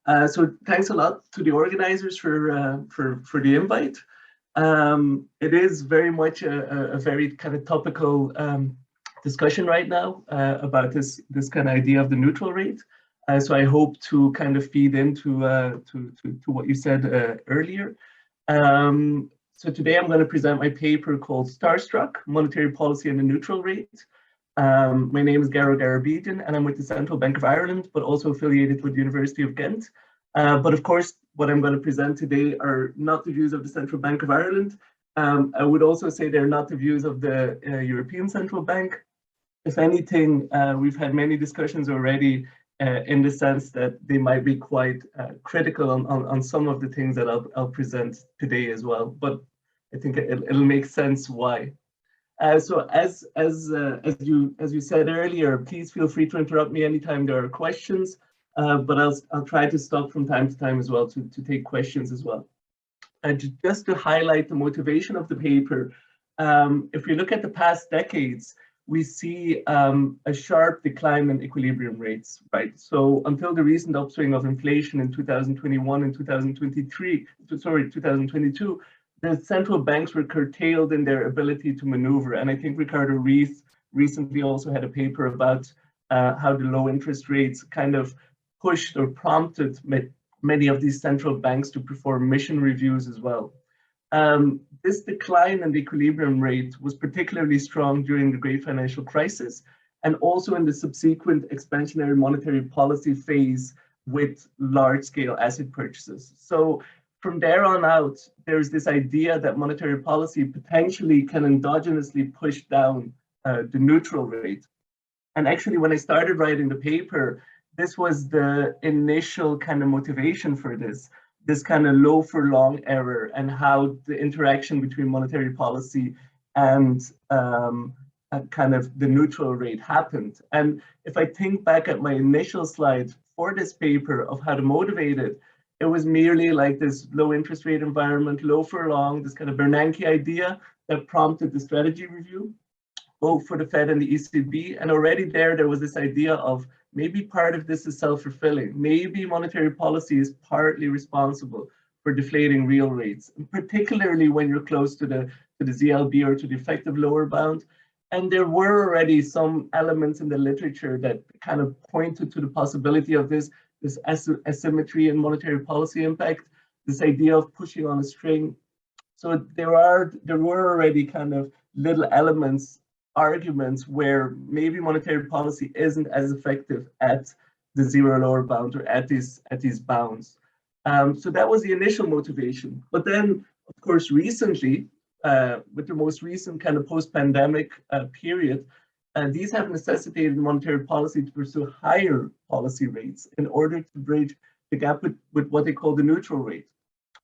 So thanks a lot to the organizers for the invite. It is very much a very kind of topical discussion right now about this kind of idea of the neutral rate. So I hope to kind of feed into to what you said earlier. So today I'm going to present my paper called Starstruck, Monetary Policy and the Neutral Rate. My name is Garo Garabedian, and I'm with the Central Bank of Ireland, but also affiliated with the University of Ghent. But of course, what I'm going to present today are not the views of the Central Bank of Ireland. I would also say they're not the views of the European Central Bank. If anything, we've had many discussions already in the sense that they might be quite critical on some of the things that I'll present today as well. But I think it'll make sense why. So as you said earlier, please feel free to interrupt me anytime there are questions. But I'll try to stop from time to time as well to take questions as well. Just to highlight the motivation of the paper, if we look at the past decades, we see a sharp decline in equilibrium rates, right? So until the recent upswing of inflation in 2021 and 2022, the central banks were curtailed in their ability to maneuver. And I think Ricardo Reith recently also had a paper about how the low interest rates kind of pushed or prompted many of these central banks to perform mission reviews as well. This decline in the equilibrium rate was particularly strong during the Great Financial Crisis and also in the subsequent expansionary monetary policy phase with large-scale asset purchases. So from there on out, there's this idea that monetary policy potentially can endogenously push down the neutral rate. And actually, when I started writing the paper, this was the initial kind of motivation for this kind of low for long error and how the interaction between monetary policy and kind of the neutral rate happened. And if I think back at my initial slide for this paper of how to motivate it, it was merely like this low interest rate environment, low for long, this kind of Bernanke idea that prompted the strategy review, both for the Fed and the ECB. And already there was this idea of maybe part of this is self-fulfilling. Maybe monetary policy is partly responsible for deflating real rates, and particularly when you're close to the ZLB or to the effective lower bound. And there were already some elements in the literature that kind of pointed to the possibility of this asymmetry in monetary policy impact, this idea of pushing on a string. So there were already kind of little elements, arguments where maybe monetary policy isn't as effective at the zero lower bound or at these bounds. So that was the initial motivation. But then, of course, recently, with the most recent kind of post-pandemic period, these have necessitated monetary policy to pursue higher policy rates in order to bridge the gap with what they call the neutral rate.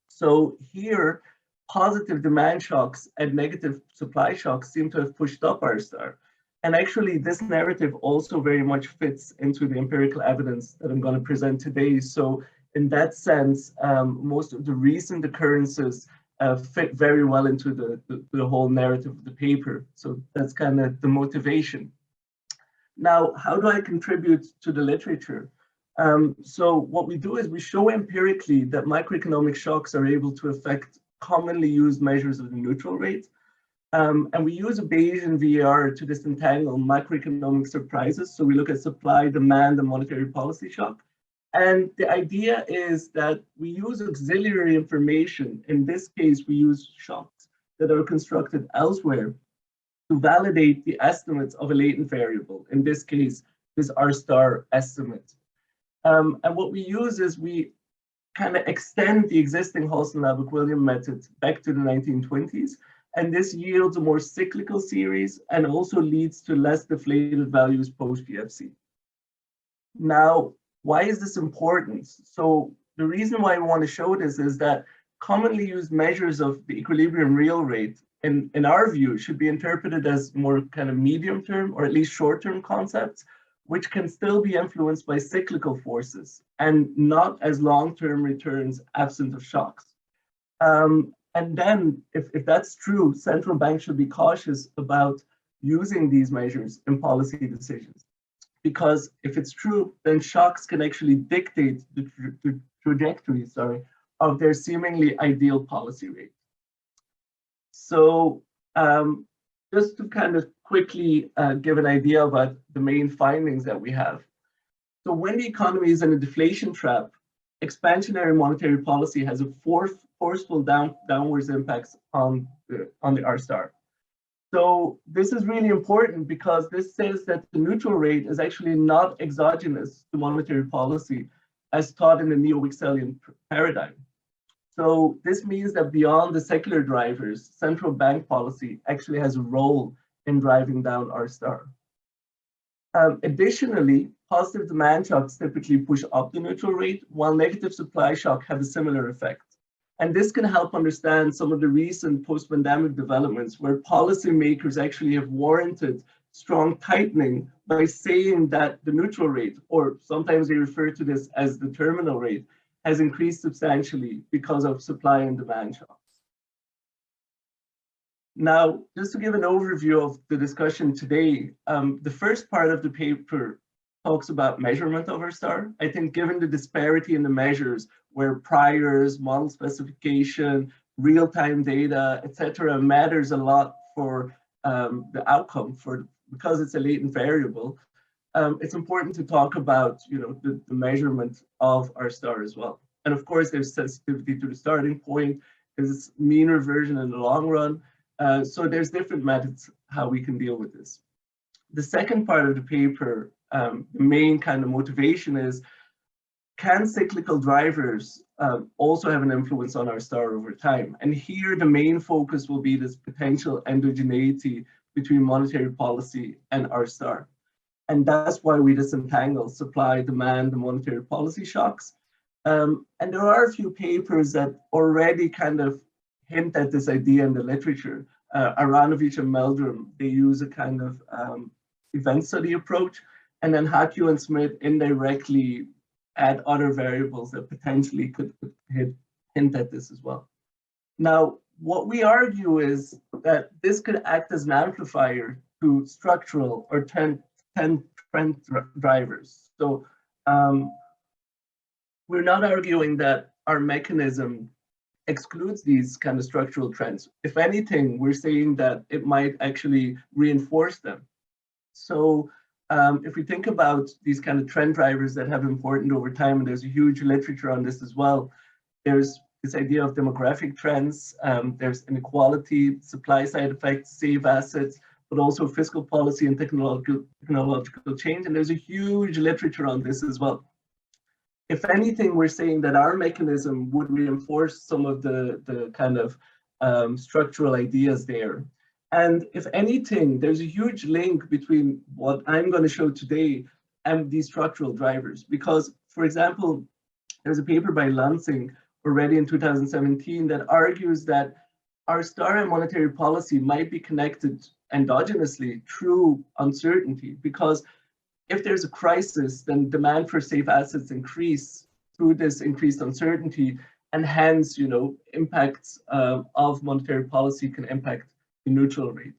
So here, positive demand shocks and negative supply shocks seem to have pushed up R star. And actually, this narrative also very much fits into the empirical evidence that I'm going to present today. So in that sense, most of the recent occurrences fit very well into the whole narrative of the paper. So that's kind of the motivation. Now, how do I contribute to the literature? So what we do is we show empirically that macroeconomic shocks are able to affect commonly used measures of the neutral rate. And we use a Bayesian VAR to disentangle macroeconomic surprises. So we look at supply, demand, and monetary policy shock. And the idea is that we use auxiliary information. In this case, we use shocks that are constructed elsewhere to validate the estimates of a latent variable. In this case, this R star estimate. And what we use is we kind of extend the existing Halson-Lab-William method back to the 1920s. And this yields a more cyclical series and also leads to less deflated values post-GFC. Now, why is this important? So the reason why I want to show this is that commonly used measures of the equilibrium real rate, in our view, should be interpreted as more kind of medium term or at least short term concepts, which can still be influenced by cyclical forces and not as long-term returns absent of shocks. And then if that's true, central banks should be cautious about using these measures in policy decisions. Because if it's true, then shocks can actually dictate the trajectory, of their seemingly ideal policy rate. So just to kind of quickly give an idea about the main findings that we have. So when the economy is in a deflation trap, expansionary monetary policy has a forceful downwards impacts on the R star. So this is really important because this says that the neutral rate is actually not exogenous to monetary policy as taught in the neo-Wickselian paradigm. So this means that beyond the secular drivers, central bank policy actually has a role in driving down R star. Additionally, positive demand shocks typically push up the neutral rate, while negative supply shock have a similar effect. And this can help understand some of the recent post-pandemic developments where policymakers actually have warranted strong tightening by saying that the neutral rate, or sometimes they refer to this as the terminal rate, has increased substantially because of supply and demand shocks. Now, just to give an overview of the discussion today, the first part of the paper talks about measurement of R star. I think given the disparity in the measures where priors, model specification, real-time data, etc., matters a lot for the outcome because it's a latent variable, it's important to talk about the measurement of R star as well. And of course, there's sensitivity to the starting point, there's mean reversion in the long run. So there's different methods how we can deal with this. The second part of the paper, the main kind of motivation is, can cyclical drivers also have an influence on R star over time? And here the main focus will be this potential endogeneity between monetary policy and R star. And that's why we disentangle supply, demand, and monetary policy shocks. And there are a few papers that already kind of hint at this idea in the literature. Aronovich and Meldrum, they use a kind of event study approach, and then Haku and Smith indirectly add other variables that potentially could hint at this as well. Now, what we argue is that this could act as an amplifier to structural or trend drivers. So we're not arguing that our mechanism excludes these kind of structural trends. If anything, we're saying that it might actually reinforce them. So if we think about these kind of trend drivers that have important over time, and there's a huge literature on this as well, there's this idea of demographic trends, there's inequality, supply side effects, save assets, but also fiscal policy and technological change, and there's a huge literature on this as well. If anything, we're saying that our mechanism would reinforce some of the kind of structural ideas there. And if anything, there's a huge link between what I'm going to show today and these structural drivers. Because, for example, there's a paper by Lansing already in 2017 that argues that R star and monetary policy might be connected endogenously through uncertainty, because if there's a crisis, then demand for safe assets increase through this increased uncertainty, and hence, impacts of monetary policy can impact the neutral rate.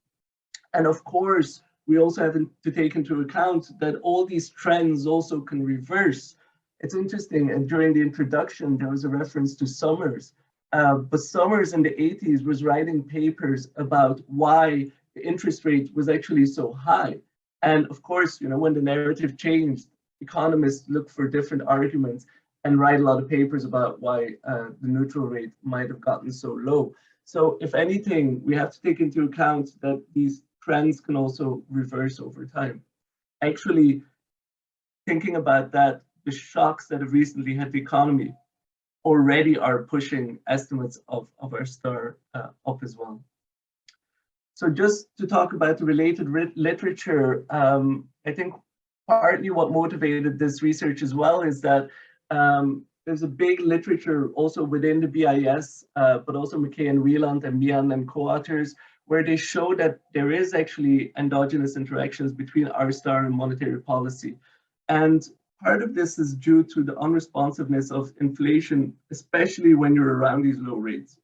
And of course, we also have to take into account that all these trends also can reverse. It's interesting, and during the introduction, there was a reference to Summers, but Summers in the 80s was writing papers about why the interest rate was actually so high. And of course, when the narrative changed, economists look for different arguments and write a lot of papers about why the neutral rate might have gotten so low. So if anything, we have to take into account that these trends can also reverse over time. Actually, thinking about that, the shocks that have recently hit the economy already are pushing estimates of R star up as well. So just to talk about the related literature, I think partly what motivated this research as well is that there's a big literature also within the BIS, but also McKay and Wieland and Mian and co-authors, where they show that there is actually endogenous interactions between R star and monetary policy. And part of this is due to the unresponsiveness of inflation, especially when you're around these low rates.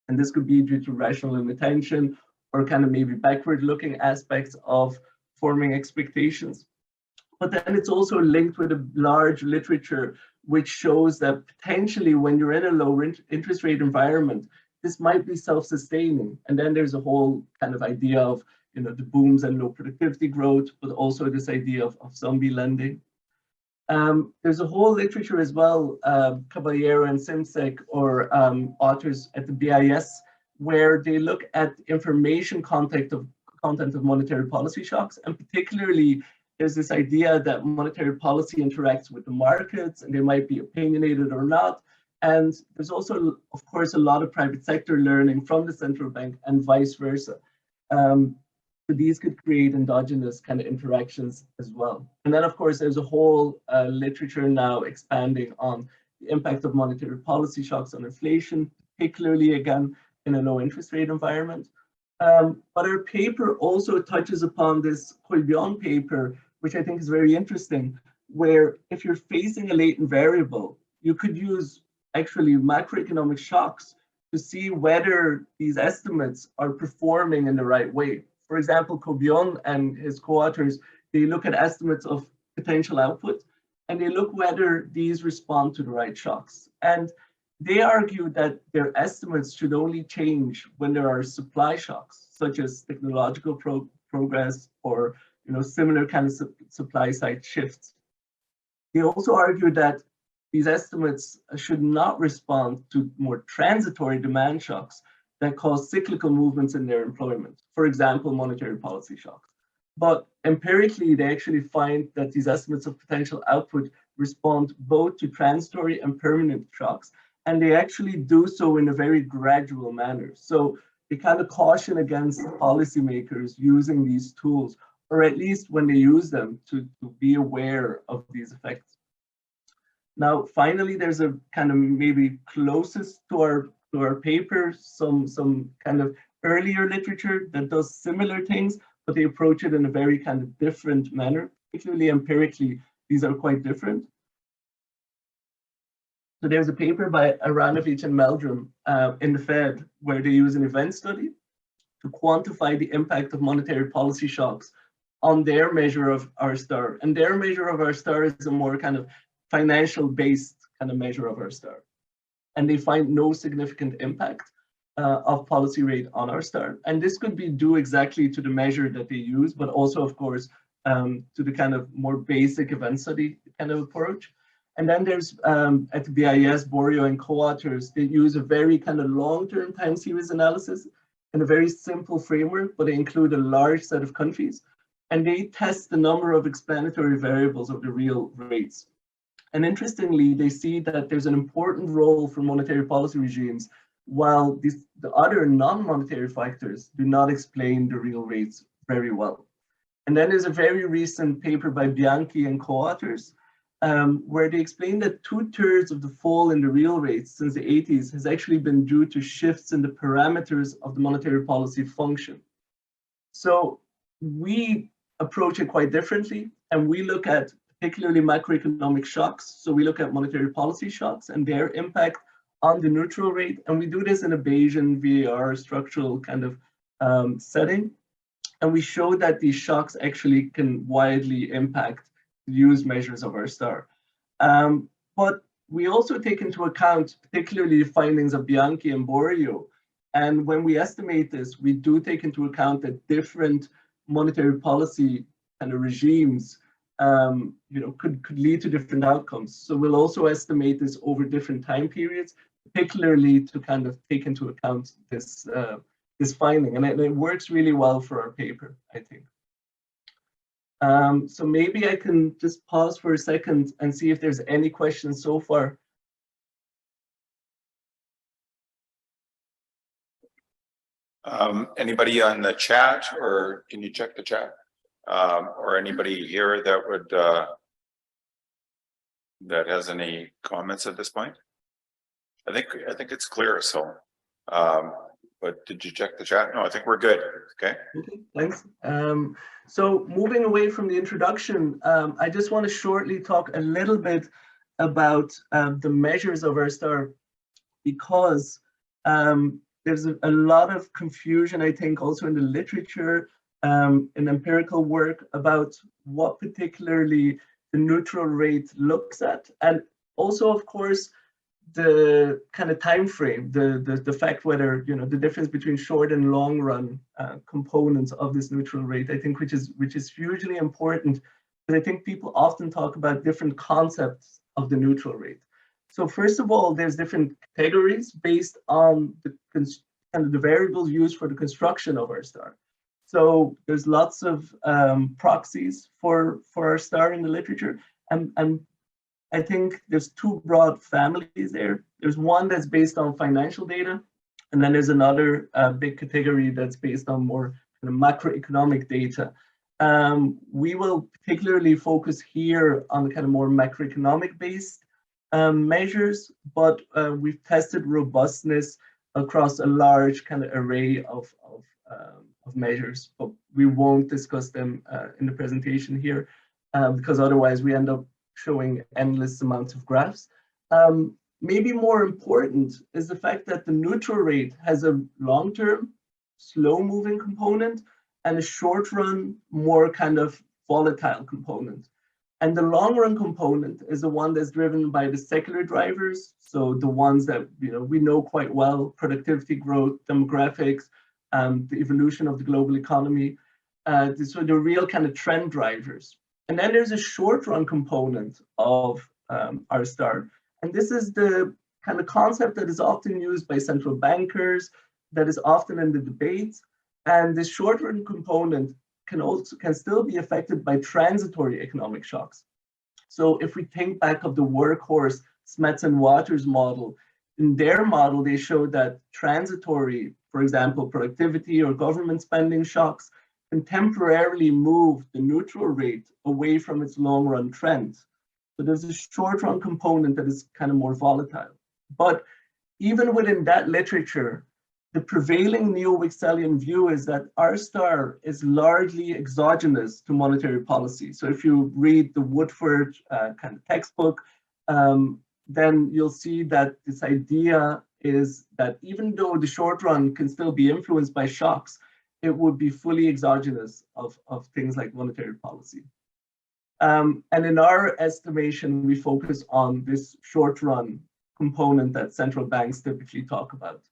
And this could be due to rational inattention, or kind of maybe backward-looking aspects of forming expectations. But then it's also linked with a large literature which shows that potentially when you're in a low interest rate environment, this might be self-sustaining. And then there's a whole kind of idea of, you know, the booms and low productivity growth, but also this idea of zombie lending. There's a whole literature as well, Caballero and Simsek, or authors at the BIS, where they look at information content of monetary policy shocks. And particularly, there's this idea that monetary policy interacts with the markets, and they might be opinionated or not. And there's also, of course, a lot of private sector learning from the central bank and vice versa. So these could create endogenous kind of interactions as well. And then, of course, there's a whole literature now expanding on the impact of monetary policy shocks on inflation, particularly, again, in a low interest rate environment. But our paper also touches upon this Colbion paper, which I think is very interesting, where if you're facing a latent variable, you could use actually macroeconomic shocks to see whether these estimates are performing in the right way. For example, Colbion and his co-authors, they look at estimates of potential output, and they look whether these respond to the right shocks. And they argue that their estimates should only change when there are supply shocks, such as technological progress or, you know, similar kind of supply side shifts. They also argue that these estimates should not respond to more transitory demand shocks that cause cyclical movements in their employment, for example, monetary policy shocks. But empirically, they actually find that these estimates of potential output respond both to transitory and permanent shocks, and they actually do so in a very gradual manner. So they kind of caution against policymakers using these tools, or at least when they use them, to be aware of these effects. Now, finally, there's a kind of maybe closest to our paper, some kind of earlier literature that does similar things, but they approach it in a very kind of different manner. Particularly empirically, these are quite different. So there's a paper by Aranovich and Meldrum in the Fed, where they use an event study to quantify the impact of monetary policy shocks on their measure of R star. And their measure of R star is a more kind of financial-based kind of measure of R star. And they find no significant impact of policy rate on R star. And this could be due exactly to the measure that they use, but also, of course, to the kind of more basic event study kind of approach. And then there's, at the BIS, Borio and co-authors, they use a very kind of long-term time series analysis in a very simple framework, but they include a large set of countries. And they test the number of explanatory variables of the real rates. And interestingly, they see that there's an important role for monetary policy regimes, while the other non-monetary factors do not explain the real rates very well. And then there's a very recent paper by Bianchi and co-authors, where they explain that 2/3 of the fall in the real rates since the 80s has actually been due to shifts in the parameters of the monetary policy function. So we approach it quite differently, and we look at particularly macroeconomic shocks. So we look at monetary policy shocks and their impact on the neutral rate. And we do this in a Bayesian VAR structural kind of setting. And we show that these shocks actually can widely impact the used measures of R star. But we also take into account particularly the findings of Bianchi and Borio. And when we estimate this, we do take into account that different monetary policy kind of regimes could lead to different outcomes. So we'll also estimate this over different time periods, particularly to kind of take into account this finding. And it works really well for our paper, I think. So maybe I can just pause for a second and see if there's any questions so far. Anybody on the chat, or can you check the chat? Or anybody here that would that has any comments at this point? I think it's clear. So, but did you check the chat? No, I think we're good. Okay. Okay, thanks. So moving away from the introduction, I just want to shortly talk a little bit about the measures of R star, because there's a lot of confusion, I think, also in the literature, in empirical work about what particularly the neutral rate looks at. And Also, of course, the kind of time frame, the fact whether, you know, the difference between short and long run components of this neutral rate, I think, which is hugely important, because I think people often talk about different concepts of the neutral rate. So first of all, there's different categories based on the kind of the variables used for the construction of our star. So there's lots of proxies for our star in the literature, and I think there's two broad families there. There's one that's based on financial data, and then there's another big category that's based on more kind of macroeconomic data. We will particularly focus here on the kind of more macroeconomic based measures, but we've tested robustness across a large kind of array of measures, but we won't discuss them in the presentation here because otherwise we end up showing endless amounts of graphs. Maybe more important is the fact that the neutral rate has a long-term, slow-moving component and a short-run, more kind of volatile component. And the long-run component is the one that's driven by the secular drivers, so the ones that, you know, we know quite well: productivity growth, demographics, the evolution of the global economy. So the real kind of trend drivers. And then there's a short-run component of our star. And this is the kind of concept that is often used by central bankers, that is often in the debates. And this short-run component can still be affected by transitory economic shocks. So if we think back of the workhorse Smets and Waters model, in their model, they showed that transitory, for example, productivity or government spending shocks can temporarily move the neutral rate away from its long-run trend. So there's a short-run component that is kind of more volatile. But even within that literature, the prevailing neo-Wickselian view is that our star is largely exogenous to monetary policy. So if you read the Woodford kind of textbook, then you'll see that this idea is that even though the short run can still be influenced by shocks, it would be fully exogenous of things like monetary policy. And in our estimation, we focus on this short run component that central banks typically talk about.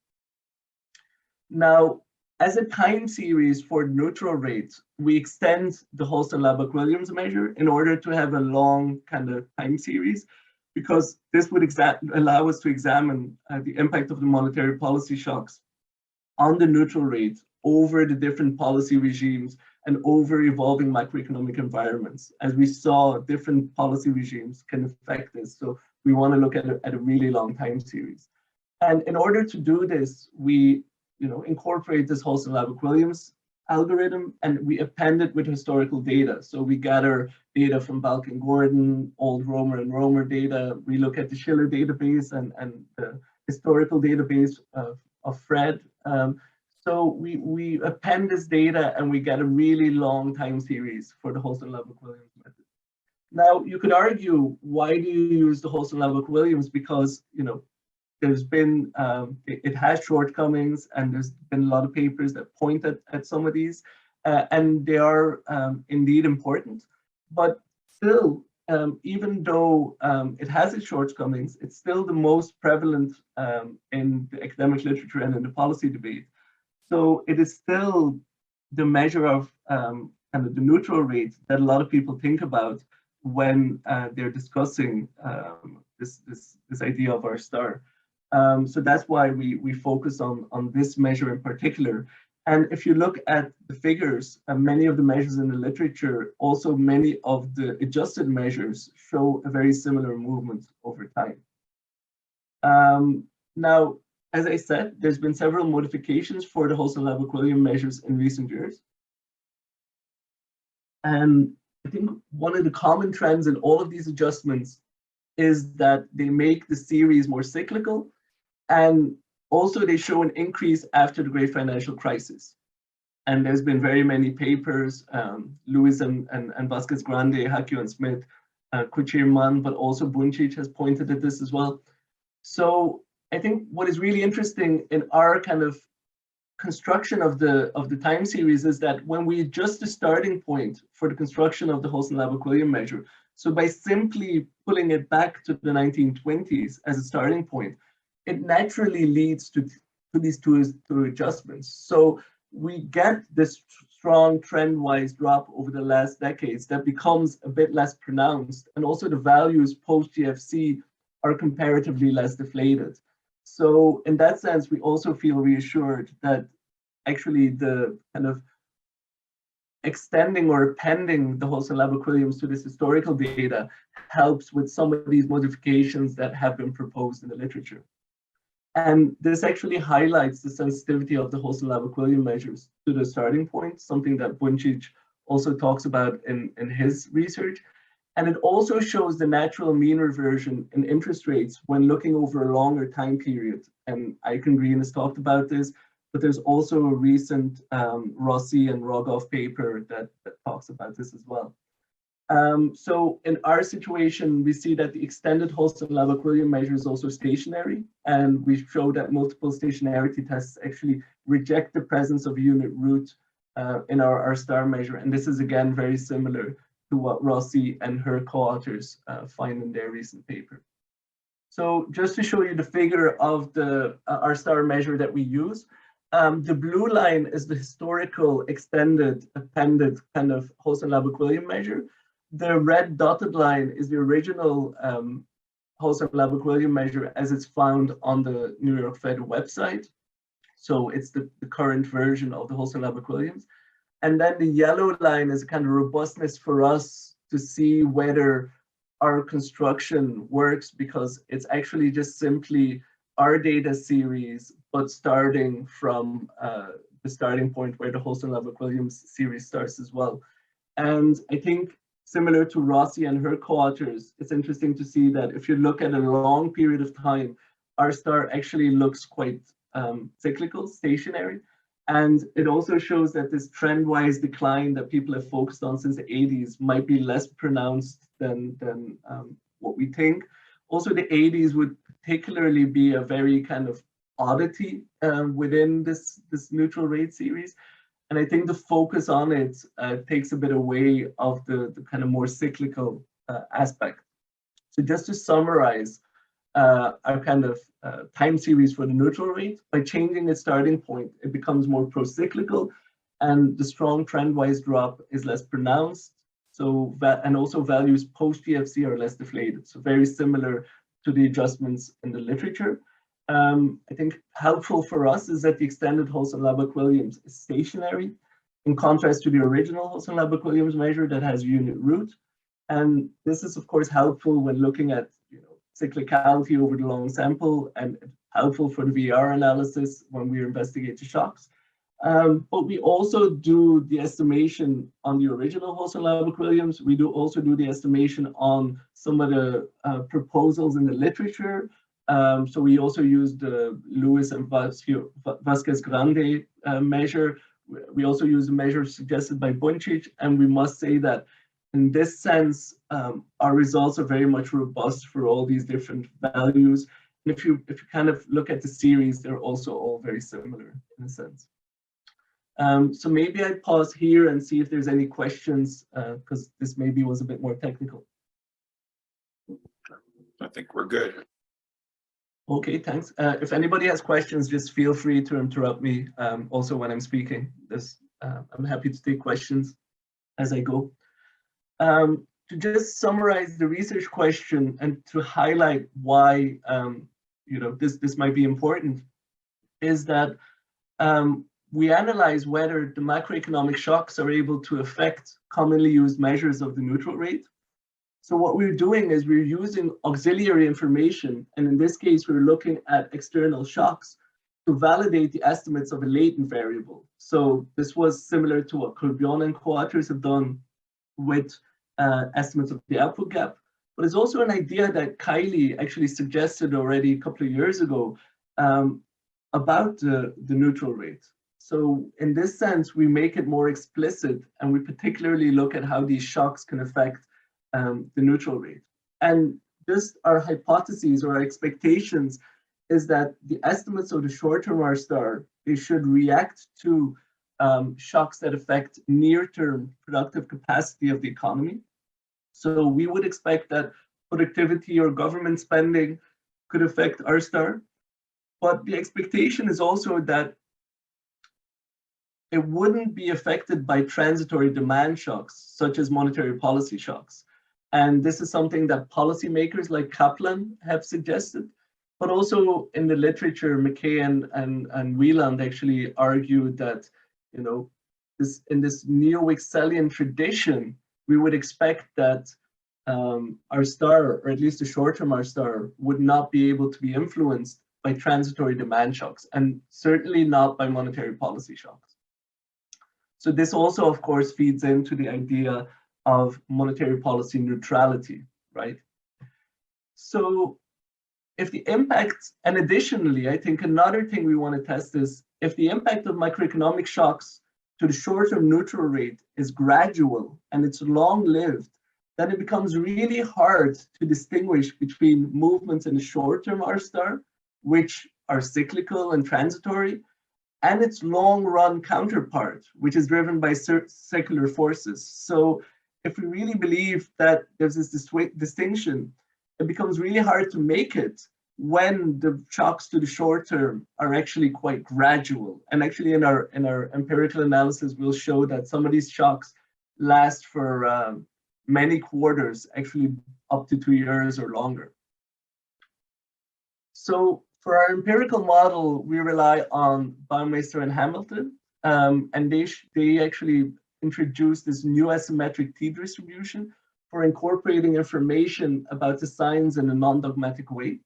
Now, as a time series for neutral rates, we extend the Holston-Labak-Williams measure in order to have a long kind of time series, because this would allow us to examine the impact of the monetary policy shocks on the neutral rate over the different policy regimes and over evolving macroeconomic environments. As we saw, different policy regimes can affect this. So we want to look at a really long time series. And in order to do this, we incorporate this Holston-Labak-Williams algorithm, and we append it with historical data. So we gather data from Balk and Gordon, old Romer and Romer data. We look at the Schiller database and the historical database of Fred. So we append this data and we get a really long time series for the Holston-Labak-Williams method. Now, you could argue, why do you use the Holston-Labak-Williams? Because, there's been, it has shortcomings, and there's been a lot of papers that point at some of these, and they are indeed important. But still, even though it has its shortcomings, it's still the most prevalent in the academic literature and in the policy debate. So it is still the measure of kind of the neutral rate that a lot of people think about when they're discussing this idea of our star. So that's why we focus on this measure in particular. And if you look at the figures, many of the measures in the literature, also many of the adjusted measures show a very similar movement over time. Now, as I said, there's been several modifications for the Holston-Labak-Williams measures in recent years. And I think one of the common trends in all of these adjustments is that they make the series more cyclical, and also they show an increase after the great financial crisis. And there's been very many papers, Lewis and Vasquez Grande, Hakio and Smith, Kuchir-Mann, but also Buncic has pointed at this as well. So I think what is really interesting in our kind of construction of the time series is that when we adjust the starting point for the construction of the Holson-Lab-Equilibrium measure, so by simply pulling it back to the 1920s as a starting point, it naturally leads to these two adjustments. So we get this strong trend-wise drop over the last decades that becomes a bit less pronounced, and also the values post-GFC are comparatively less deflated. So in that sense, we also feel reassured that actually the kind of extending or appending the Holson-Lab-Equilibriums to this historical data helps with some of these modifications that have been proposed in the literature. And this actually highlights the sensitivity of the Holson-Lab-Equilibrium measures to the starting point, something that Buncic also talks about in his research. And it also shows the natural mean reversion in interest rates when looking over a longer time period. And Icon Green has talked about this, but there's also a recent Rossi and Rogoff paper that talks about this as well. So in our situation, we see that the extended Holson-Lab-Equilibrium measure is also stationary, and we show that multiple stationarity tests actually reject the presence of a unit root in our R-star measure. And this is again very similar to what Rossi and her co-authors find in their recent paper. So just to show you the figure of the R-star measure that we use, the blue line is the historical extended appended kind of Holson-Lab-Equilibrium measure. The red dotted line is the original Holson-Lab-Equilibrium measure as it's found on the New York Fed website. So it's the current version of the Holson-Lab-Equilibriums. And then the yellow line is a kind of robustness for us to see whether our construction works, because it's actually just simply our data series, but starting from the starting point where the Holson-Lab-Equilibrium series starts as well. And I think similar to Rossi and her co-authors, it's interesting to see that if you look at a long period of time, our star actually looks quite cyclical, stationary. And it also shows that this trend-wise decline that people have focused on since the 80s might be less pronounced than what we think. Also, the 80s would particularly be a very kind of oddity within this neutral rate series. And I think the focus on it takes a bit away of the kind of more cyclical aspect. So just to summarize our kind of time series for the neutral rate, by changing its starting point, it becomes more pro-cyclical, and the strong trend-wise drop is less pronounced. So and also values post-GFC are less deflated. So very similar to the adjustments in the literature. I think helpful for us is that the extended Holson-Lab-Equilibriums is stationary, in contrast to the original Holson-Lab-Equilibriums measure that has unit root. And this is of course helpful when looking at cyclicality over the long sample, and helpful for the VR analysis when we investigate the shocks. But we also do the estimation on the original Holson-Lab-Equilibriums. We also do the estimation on some of the proposals in the literature. So we also use the Lewis and Vasquez-Grande measure. We also use the measure suggested by Buncic, and we must say that in this sense, our results are very much robust for all these different values. And if you kind of look at the series, they're also all very similar in a sense. So maybe I pause here and see if there's any questions, because this maybe was a bit more technical. I think we're good. Okay, thanks. If anybody has questions, just feel free to interrupt me also when I'm speaking. I'm happy to take questions as I go. To just summarize the research question and to highlight why this might be important, is that we analyze whether the macroeconomic shocks are able to affect commonly used measures of the neutral rate. So what we're doing is we're using auxiliary information, and in this case, we're looking at external shocks to validate the estimates of a latent variable. So this was similar to what Courbion and co-authors have done with estimates of the output gap. But it's also an idea that Kylie actually suggested already a couple of years ago about the neutral rate. So in this sense, we make it more explicit, and we particularly look at how these shocks can affect the neutral rate. And just our hypotheses or our expectations is that the estimates of the short-term R star, they should react to shocks that affect near-term productive capacity of the economy. So we would expect that productivity or government spending could affect R star. But the expectation is also that it wouldn't be affected by transitory demand shocks, such as monetary policy shocks. And this is something that policymakers like Kaplan have suggested, but also in the literature, McKay and Wieland actually argued that, you know, in this neo-Wickselian tradition, we would expect that R star, or at least the short-term R star, would not be able to be influenced by transitory demand shocks, and certainly not by monetary policy shocks. So this also, of course, feeds into the idea of monetary policy neutrality, right? So if the impact, and additionally, I think another thing we want to test is if the impact of macroeconomic shocks to the short-term neutral rate is gradual and it's long-lived, then it becomes really hard to distinguish between movements in the short-term R star, which are cyclical and transitory, and its long-run counterpart, which is driven by secular forces. So if we really believe that there's this distinction, it becomes really hard to make it when the shocks to the short term are actually quite gradual. And actually in our empirical analysis, we'll show that some of these shocks last for many quarters, actually up to 2 years or longer. So for our empirical model, we rely on Baumeister and Hamilton, and they actually introduced this new asymmetric t-distribution for incorporating information about the signs in a non-dogmatic way.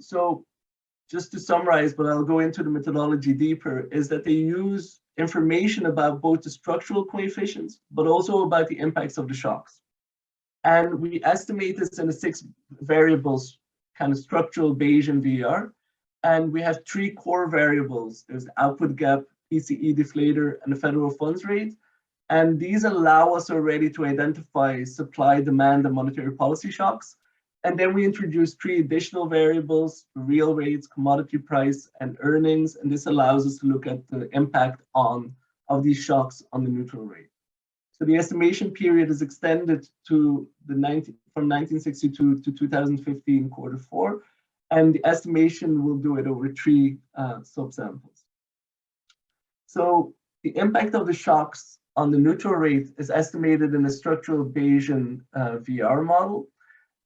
So just to summarize, but I'll go into the methodology deeper, is that they use information about both the structural coefficients, but also about the impacts of the shocks. And we estimate this in the 6 variables, kind of structural Bayesian VER. And we have 3 core variables. There's the output gap, PCE deflator, and the federal funds rate. And these allow us already to identify supply, demand, and monetary policy shocks. And then we introduce 3 additional variables: real rates, commodity price, and earnings. And this allows us to look at the impact of these shocks on the neutral rate. So the estimation period is extended to from 1962 to 2015 Q4, and the estimation will do it over 3 subsamples. So the impact of the shocks on the neutral rate is estimated in a structural Bayesian VR model.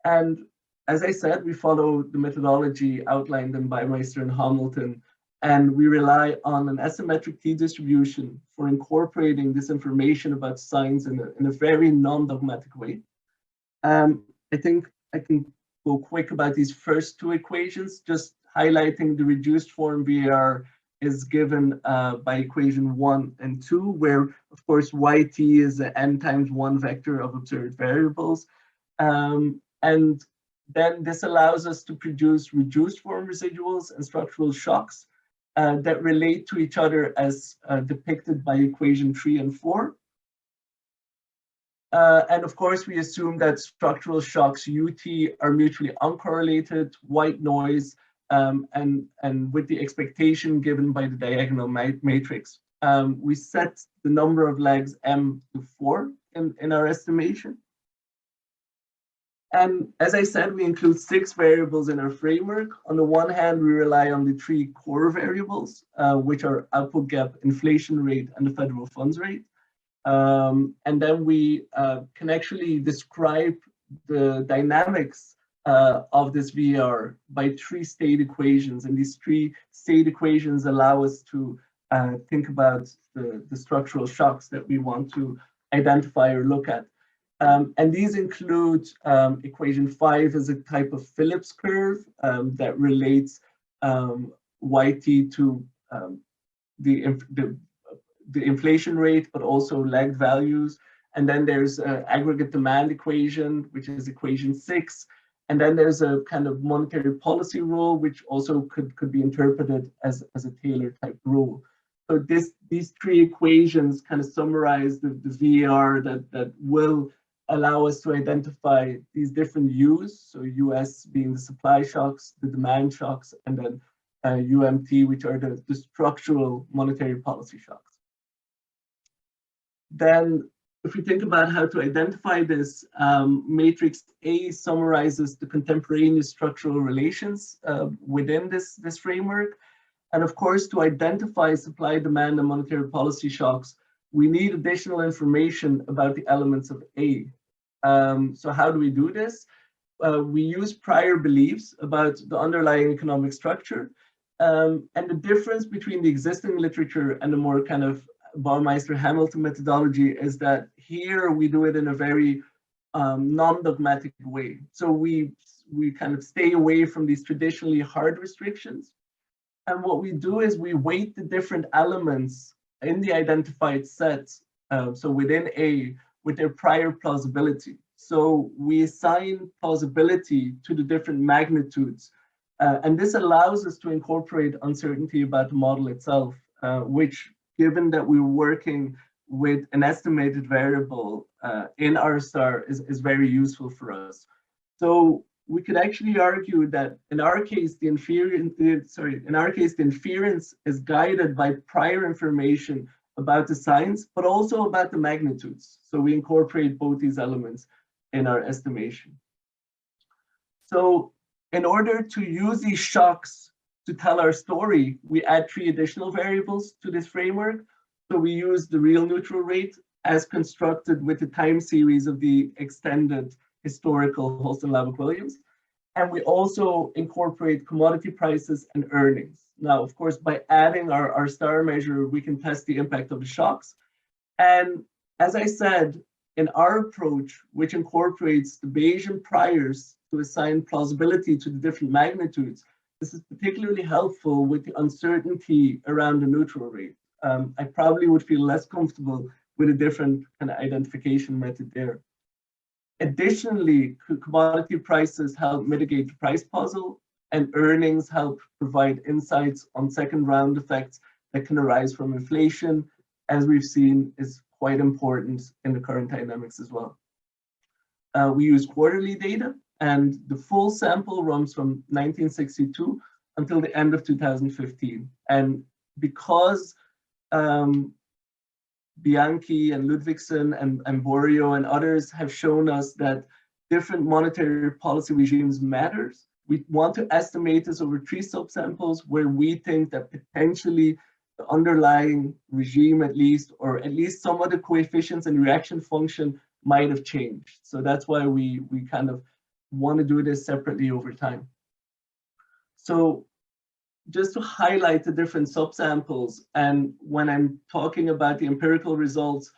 And as I said, we follow the methodology outlined in Baumeister and Hamilton, and we rely on an asymmetric t-distribution for incorporating this information about signs in a very non-dogmatic way. I think I can go quick about these first 2 equations, just highlighting the reduced form VAR is given by equation 1 and 2, where of course YT is the n times 1 vector of observed variables. And then this allows us to produce reduced form residuals and structural shocks that relate to each other as depicted by equation 3 and 4. And of course, we assume that structural shocks UT are mutually uncorrelated, white noise, and with the expectation given by the diagonal matrix. We set the number of legs M to 4 in our estimation. And as I said, we include 6 variables in our framework. On the one hand, we rely on the 3 core variables, which are output gap, inflation rate, and the federal funds rate. And then we can actually describe the dynamics of this VR by 3 state equations. And these 3 state equations allow us to think about the structural shocks that we want to identify or look at. And these include equation 5 is a type of Phillips curve that relates YT to the inflation rate, but also lagged values. And then there's an aggregate demand equation, which is equation 6. And then there's a kind of monetary policy rule, which also could be interpreted as a Taylor type rule. So these 3 equations kind of summarize the VAR that will allow us to identify these different U's, so US being the supply shocks, the demand shocks, and then UMT, which are the structural monetary policy shocks. Then, if we think about how to identify this, matrix A summarizes the contemporaneous structural relations within this framework. And of course, to identify supply, demand, and monetary policy shocks, we need additional information about the elements of A. So how do we do this? We use prior beliefs about the underlying economic structure. And the difference between the existing literature and the more kind of Baumeister-Hamilton methodology is that here we do it in a very non-dogmatic way. So we kind of stay away from these traditionally hard restrictions. And what we do is we weight the different elements in the identified set, so within A, with their prior plausibility. So we assign plausibility to the different magnitudes. And this allows us to incorporate uncertainty about the model itself, which, given that we're working with an estimated variable in R star, is very useful for us. So we could actually argue that in our case, the inference is guided by prior information about the signs, but also about the magnitudes. So we incorporate both these elements in our estimation. So in order to use these shocks to tell our story, we add 3 additional variables to this framework. So we use the real neutral rate as constructed with the time series of the extended historical Holston-Lavoie-Williams. And we also incorporate commodity prices and earnings. Now, of course, by adding our star measure, we can test the impact of the shocks. And as I said, in our approach, which incorporates the Bayesian priors to assign plausibility to the different magnitudes, this is particularly helpful with the uncertainty around the neutral rate. I probably would feel less comfortable with a different kind of identification method there. Additionally, commodity prices help mitigate the price puzzle, and earnings help provide insights on second round effects that can arise from inflation, as we've seen is quite important in the current dynamics as well. We use quarterly data, and the full sample runs from 1962 until the end of 2015. And because Bianchi and Ludvigsen and Borio and others have shown us that different monetary policy regimes matters, we want to estimate this over 3 subsamples where we think that potentially the underlying regime at least, or at least some of the coefficients and reaction function might have changed. So that's why we kind of want to do this separately over time. So just to highlight the different subsamples, and when I'm talking about the empirical results,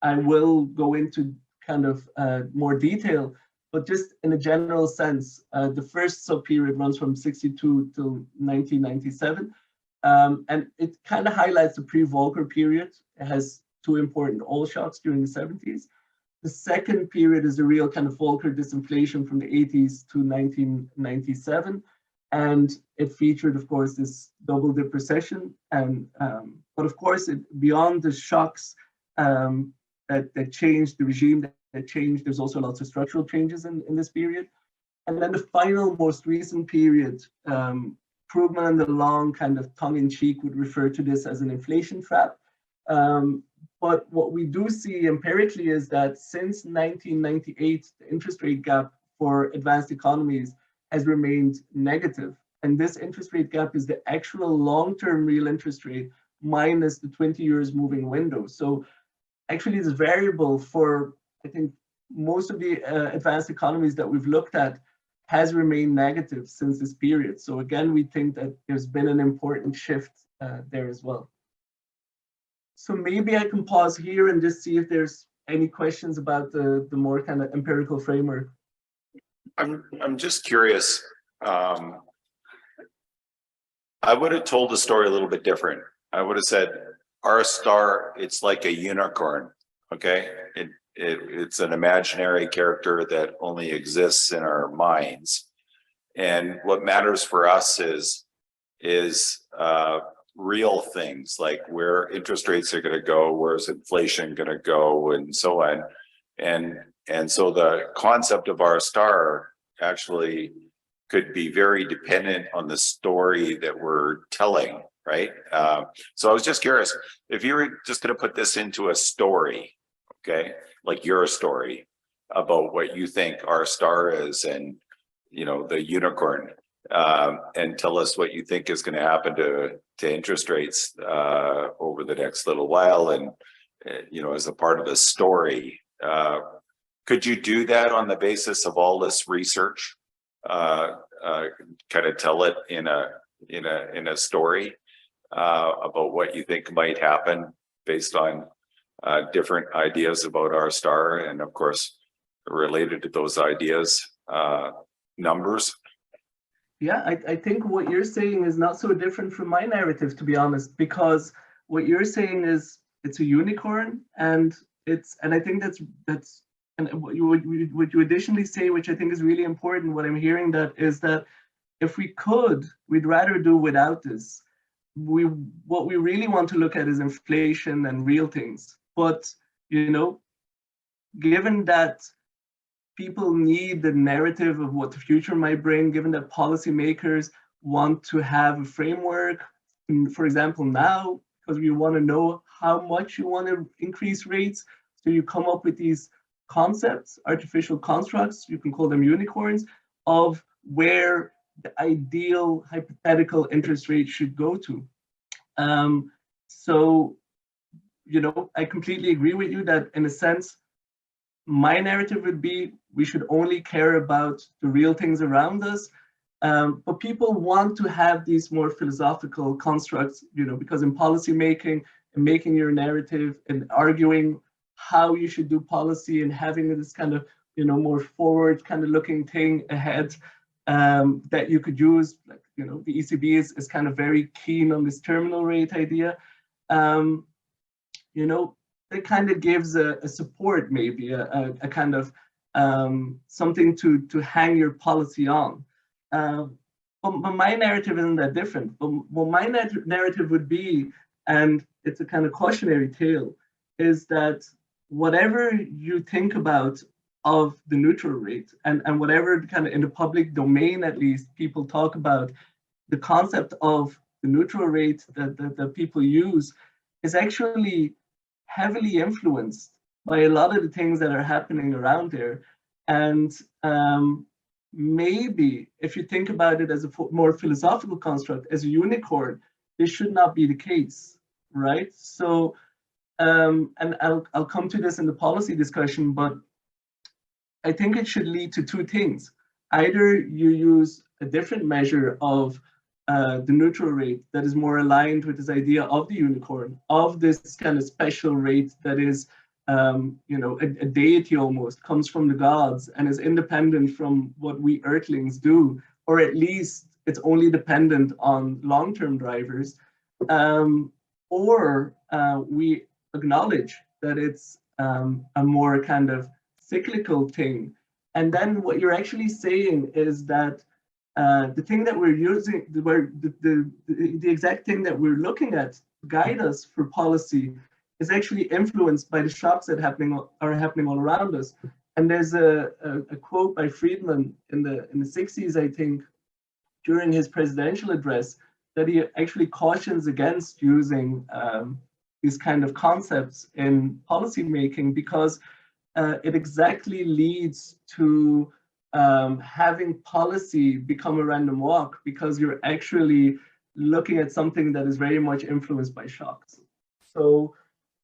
I will go into kind of more detail, but just in a general sense, the first sub-period runs from 62 to 1997, and it kind of highlights the pre-Volcker period. It has 2 important oil shocks during the 70s. The second period is the real kind of Volcker disinflation from the 80s to 1997. And it featured, of course, this double dip recession. And but of course, beyond the shocks that changed the regime, that changed, there's also lots of structural changes in this period. And then the final, most recent period, Krugman and DeLong kind of tongue-in-cheek would refer to this as an inflation trap. But what we do see empirically is that since 1998, the interest rate gap for advanced economies has remained negative. And this interest rate gap is the actual long-term real interest rate minus the 20 years moving window. So actually this variable for, I think, most of the advanced economies that we've looked at has remained negative since this period. So again, we think that there's been an important shift there as well. So maybe I can pause here and just see if there's any questions about the more kind of empirical framework. I'm just curious. I would have told the story a little bit different. I would have said, R star, it's like a unicorn, okay? It's an imaginary character that only exists in our minds. And what matters for us is real things like where interest rates are going to go, where's inflation going to go, and so on. And and so the concept of R star actually could be very dependent on the story that we're telling, right? So I was just curious, if you were just going to put this into a story, okay, like your story about what you think R star is and, you know, the unicorn, and tell us what you think is going to happen to interest rates over the next little while, and you know, as a part of the story. Could you do that on the basis of all this research? Kind of tell it in a story about what you think might happen based on different ideas about R star, and of course related to those ideas, numbers. Yeah, I think what you're saying is not so different from my narrative, to be honest, because what you're saying is it's a unicorn, and I think that's and what you additionally say, which I think is really important, what I'm hearing that is that if we could, we'd rather do without this. What we really want to look at is inflation and real things. But, you know, given that people need the narrative of what the future might bring, given that policymakers want to have a framework, for example, now, because we want to know how much you want to increase rates. So you come up with these concepts, artificial constructs, you can call them unicorns, of where the ideal hypothetical interest rate should go to. So, you know, I completely agree with you that in a sense, my narrative would be we should only care about the real things around us. But people want to have these more philosophical constructs, you know, because in policy making and making your narrative and arguing how you should do policy and having this kind of, you know, more forward kind of looking thing ahead that you could use, like, you know, the ECB is kind of very keen on this terminal rate idea. You know, it kind of gives a support, maybe a kind of something to hang your policy on. But my narrative isn't that different. But what my narrative would be, and it's a kind of cautionary tale, is that whatever you think about of the neutral rate, and whatever kind of in the public domain, at least, people talk about, the concept of the neutral rate that people use is actually heavily influenced by a lot of the things that are happening around there. And maybe if you think about it as a more philosophical construct, as a unicorn, this should not be the case, right? So, and I'll come to this in the policy discussion, but I think it should lead to two things. Either you use a different measure of the neutral rate that is more aligned with this idea of the unicorn, of this kind of special rate that is, you know, a deity almost, comes from the gods and is independent from what we earthlings do, or at least it's only dependent on long-term drivers, or we acknowledge that it's a more kind of cyclical thing. And then what you're actually saying is that the thing that we're using, the exact thing that we're looking at to guide us for policy is actually influenced by the shocks that are happening all around us. And there's a quote by Friedman in the 60s, I think, during his presidential address, that he actually cautions against using these kind of concepts in policy making, because it exactly leads to having policy become a random walk, because you're actually looking at something that is very much influenced by shocks. So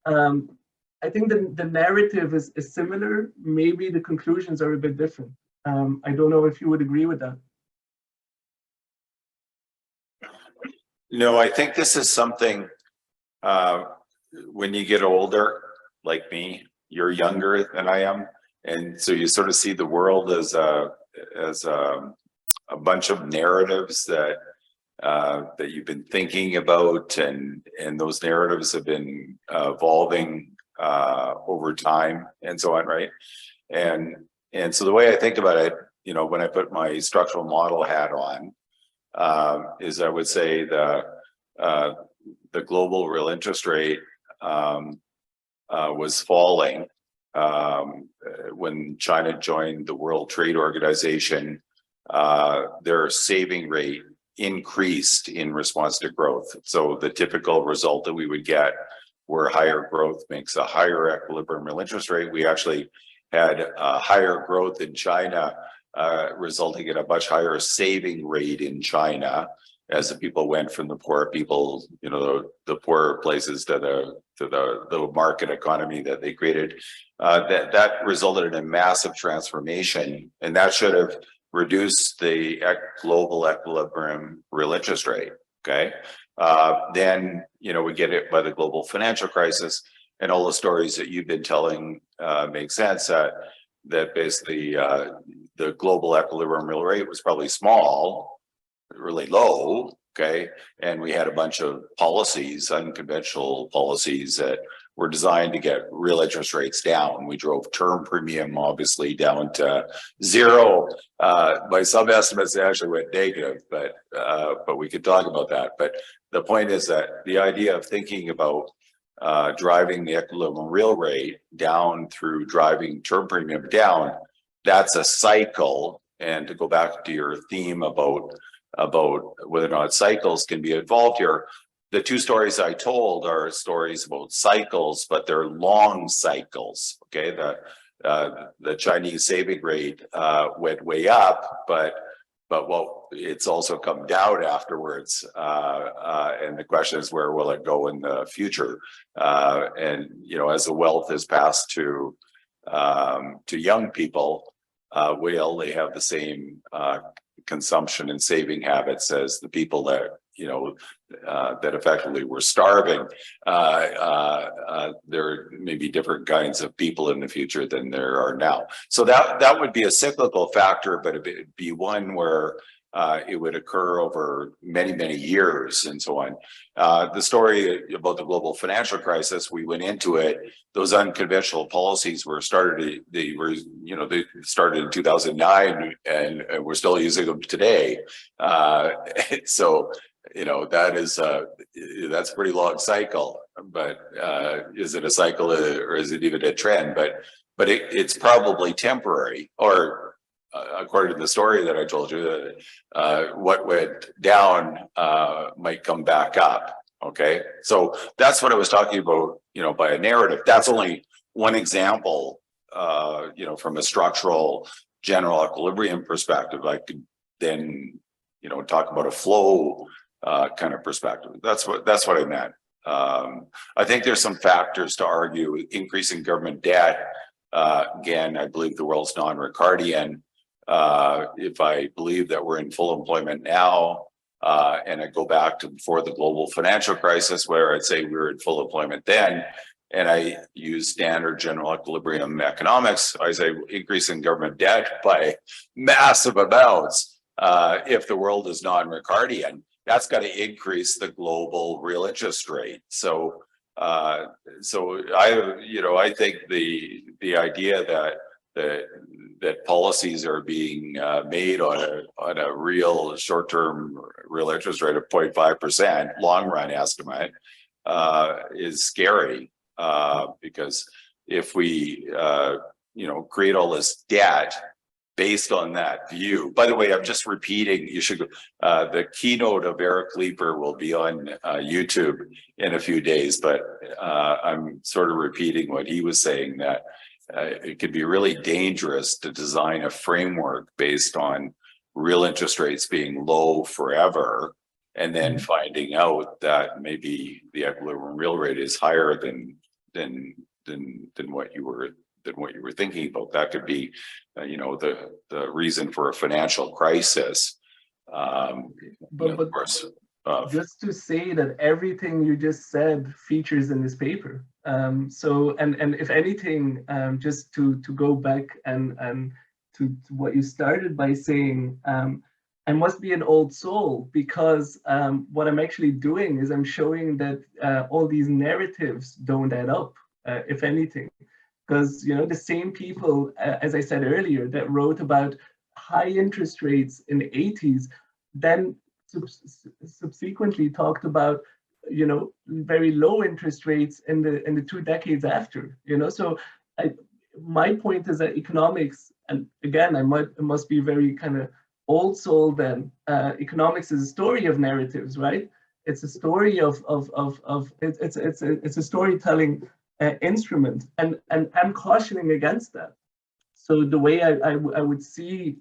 I think the narrative is similar. Maybe the conclusions are a bit different. I don't know if you would agree with that. No, I think this is something, when you get older, like me, you're younger than I am. And so you sort of see the world as a bunch of narratives that you've been thinking about, and those narratives have been evolving over time and so on, right? And so the way I think about it, you know, when I put my structural model hat on, is I would say the global real interest rate was falling, when China joined the World Trade Organization, their saving rate increased in response to growth. So the typical result that we would get where higher growth makes a higher equilibrium real interest rate, we actually had higher growth in China, resulting in a much higher saving rate in China as the people went from the poor people, you know, the poorer places to the market economy that they created. That resulted in a massive transformation, and that should have reduced the global equilibrium real interest rate. Okay, then you know we get it by the global financial crisis, and all the stories that you've been telling make sense. That basically the global equilibrium real rate was probably small, really low. Okay, and we had a bunch of policies, unconventional policies that were designed to get real interest rates down. We drove term premium obviously down to zero. By some estimates, they actually went negative, but we could talk about that. But the point is that the idea of thinking about driving the equilibrium real rate down through driving term premium down, that's a cycle. And to go back to your theme about whether or not cycles can be involved here, the two stories I told are stories about cycles, but they're long cycles. Okay, the Chinese saving rate went way up, but it's also come down afterwards. And the question is, where will it go in the future? And you know, as the wealth is passed to young people, will they have the same consumption and saving habits as the people that, you know, that effectively were starving? There may be different kinds of people in the future than there are now. So that would be a cyclical factor, but it'd be one where it would occur over many, many years and so on. The story about the global financial crisis, we went into it, those unconventional policies were started, they started in 2009 and we're still using them today. So, you know, that's a pretty long cycle, but is it a cycle or is it even a trend? But it's probably temporary, or according to the story that I told you, what went down might come back up. Okay, so that's what I was talking about, you know, by a narrative. That's only one example, you know, from a structural general equilibrium perspective. I could then, you know, talk about a flow kind of perspective. That's what I meant. I think there's some factors to argue. Increasing government debt, again, I believe the world's non-Ricardian. If I believe that we're in full employment now, and I go back to before the global financial crisis, where I'd say we were in full employment then, and I use standard general equilibrium economics, I say increasing government debt by massive amounts. If the world is non-Ricardian, that's got to increase the global real interest rate. So I think the idea that policies are being made on a real short-term real interest rate of 0.5%, long-run estimate, is scary, because if we create all this debt based on that view. By the way, I'm just repeating, you should, the keynote of Eric Leeper will be on YouTube in a few days, but I'm sort of repeating what he was saying, that it could be really dangerous to design a framework based on real interest rates being low forever, and then finding out that maybe the equilibrium real rate is higher than what you were thinking about. That could be, the reason for a financial crisis. But of course, just to say that everything you just said features in this paper. So if anything, just to go back and to what you started by saying, I must be an old soul, because what I'm actually doing is I'm showing that all these narratives don't add up, if anything. Because, the same people, as I said earlier, that wrote about high interest rates in the 80s, then subsequently talked about, very low interest rates in the 2 decades after, So my point is that economics, and again, I must be very kind of old soul then, economics is a story of narratives, right? It's a story it's a storytelling instrument, and I'm cautioning against that. So the way I would see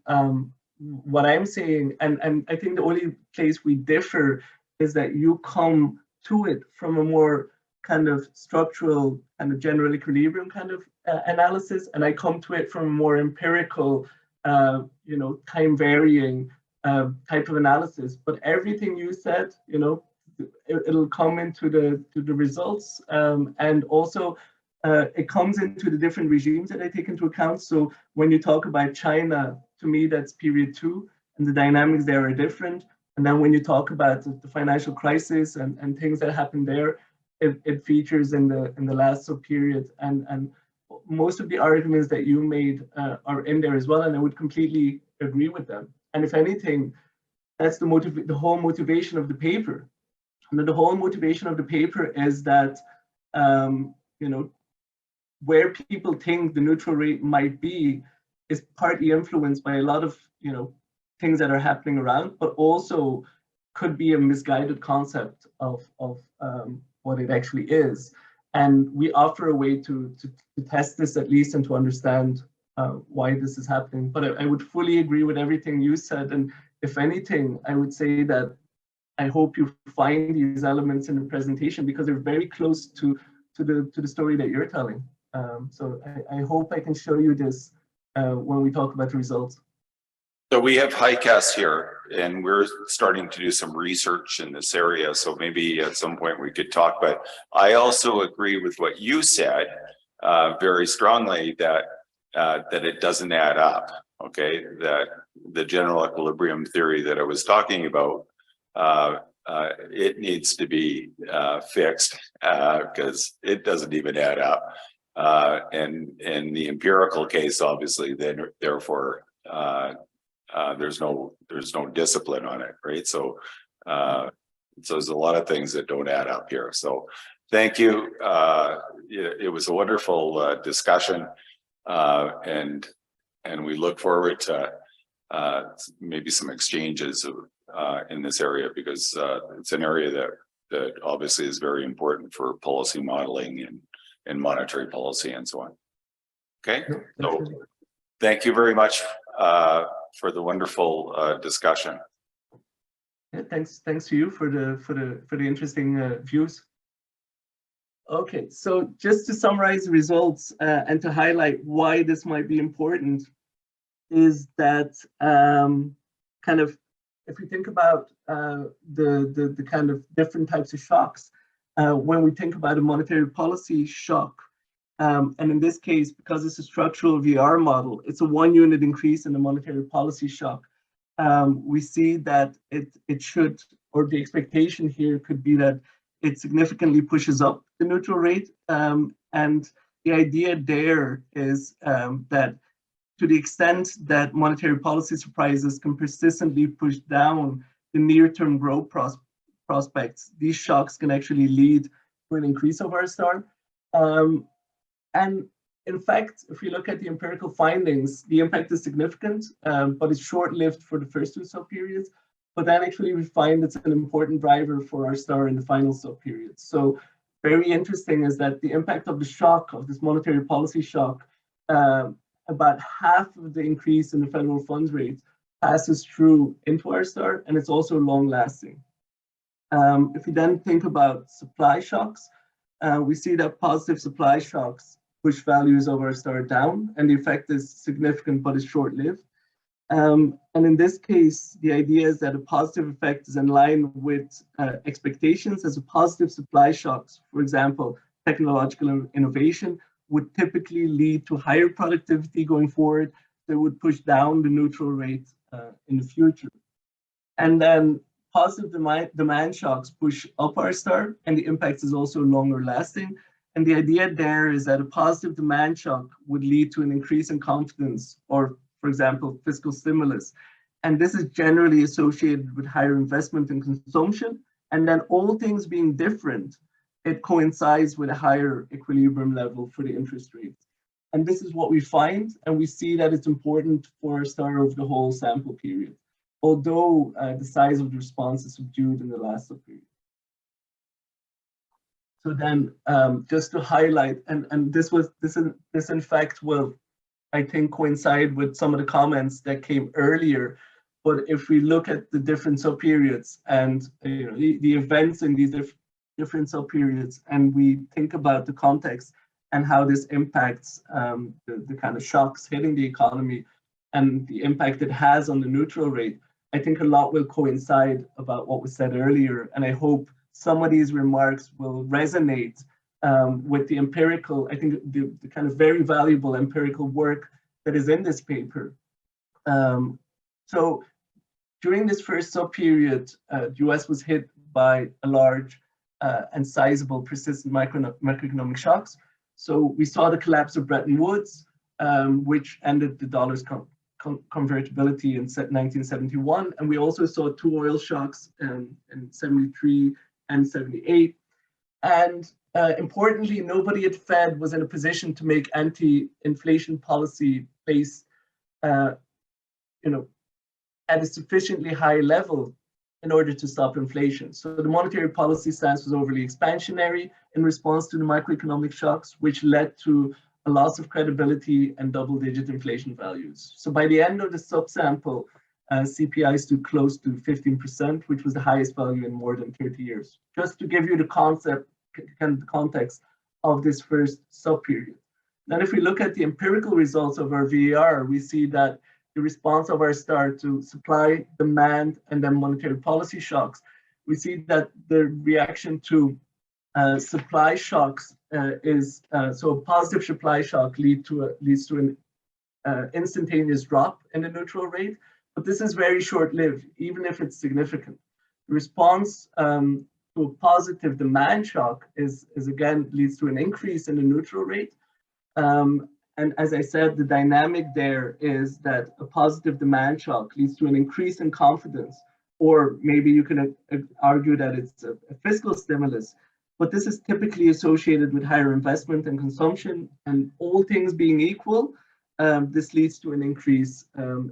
what I'm saying, and I think the only place we differ is that you come to it from a more kind of structural and a general equilibrium kind of analysis, and I come to it from a more empirical, time varying type of analysis. But everything you said, it'll come into the results, and also it comes into the different regimes that I take into account. So when you talk about China, to me that's period 2, and the dynamics there are different. And then when you talk about the financial crisis and things that happened there, it features in the last sub-period, and most of the arguments that you made are in there as well, and I would completely agree with them. And if anything, that's the whole motivation of the paper. And the whole motivation of the paper is that where people think the neutral rate might be is partly influenced by a lot of things that are happening around, but also could be a misguided concept of what it actually is. And we offer a way to test this at least, and to understand why this is happening. But I would fully agree with everything you said. And if anything, I would say that I hope you find these elements in the presentation, because they're very close to the story that you're telling. So I hope I can show you this when we talk about the results. So we have HiCast here, and we're starting to do some research in this area. So maybe at some point we could talk, but I also agree with what you said very strongly, that it doesn't add up. Okay, that the general equilibrium theory that I was talking about, it needs to be fixed because it doesn't even add up. And in the empirical case, obviously, then therefore there's no discipline on it, right? So there's a lot of things that don't add up here. So thank you. It was a wonderful discussion, and we look forward to maybe some exchanges in this area, because it's an area that obviously is very important for policy modeling and monetary policy and so on. Okay, so thank you very much for the wonderful discussion. Yeah, thanks to you for the interesting views. Okay, so just to summarize the results and to highlight why this might be important, is that kind of, if we think about the kind of different types of shocks, when we think about a monetary policy shock, and in this case, because it's a structural VR model, it's a 1 unit increase in the monetary policy shock. We see that it should, or the expectation here could be that it significantly pushes up the neutral rate. And the idea there is that to the extent that monetary policy surprises can persistently push down the near-term growth prospects, these shocks can actually lead to an increase of R star. And in fact, if we look at the empirical findings, the impact is significant, but it's short-lived for the first 2 sub-periods. But then actually we find it's an important driver for R star in the final sub-period. So very interesting is that the impact of the shock, of this monetary policy shock, about half of the increase in the federal funds rate passes through into R star, and it's also long-lasting. If we then think about supply shocks, we see that positive supply shocks push values of R star down, and the effect is significant but is short-lived. And in this case, the idea is that a positive effect is in line with expectations, as a positive supply shocks, for example, technological innovation, would typically lead to higher productivity going forward. They would push down the neutral rate in the future. And then positive demand shocks push up R star, and the impact is also longer lasting. And the idea there is that a positive demand shock would lead to an increase in confidence, or for example, fiscal stimulus. And this is generally associated with higher investment and consumption. And then all things being different, it coincides with a higher equilibrium level for the interest rates. And this is what we find, and we see that it's important for our star over the whole sample period, although the size of the response is subdued in the last subperiod. So then, just to highlight, and this in fact will, I think, coincide with some of the comments that came earlier. But if we look at the different subperiods and the events in these different subperiods, and we think about the context and how this impacts the kind of shocks hitting the economy and the impact it has on the neutral rate, I think a lot will coincide about what was said earlier. And I hope some of these remarks will resonate with the empirical, I think the kind of very valuable empirical work that is in this paper. So during this first sub-period, the US was hit by a large and sizable persistent macroeconomic shocks. So we saw the collapse of Bretton Woods, which ended the dollar's convertibility in 1971. And we also saw two oil shocks in 73 and 78. And importantly, nobody at Fed was in a position to make anti-inflation policy based, at a sufficiently high level in order to stop inflation. So the monetary policy stance was overly expansionary in response to the macroeconomic shocks, which led to a loss of credibility and double-digit inflation values. So by the end of the subsample, CPI stood close to 15%, which was the highest value in more than 30 years. Just to give you the concept, kind of the context of this first sub-period. Then if we look at the empirical results of our VAR, we see that the response of our star to supply, demand, and then monetary policy shocks, we see that the reaction to supply shocks is, so a positive supply shock leads to an instantaneous drop in the neutral rate, but this is very short-lived, even if it's significant. The response to a positive demand shock is again leads to an increase in the neutral rate. And as I said, the dynamic there is that a positive demand shock leads to an increase in confidence, or maybe you can argue that it's a fiscal stimulus, but this is typically associated with higher investment and consumption, and all things being equal, this leads to an increase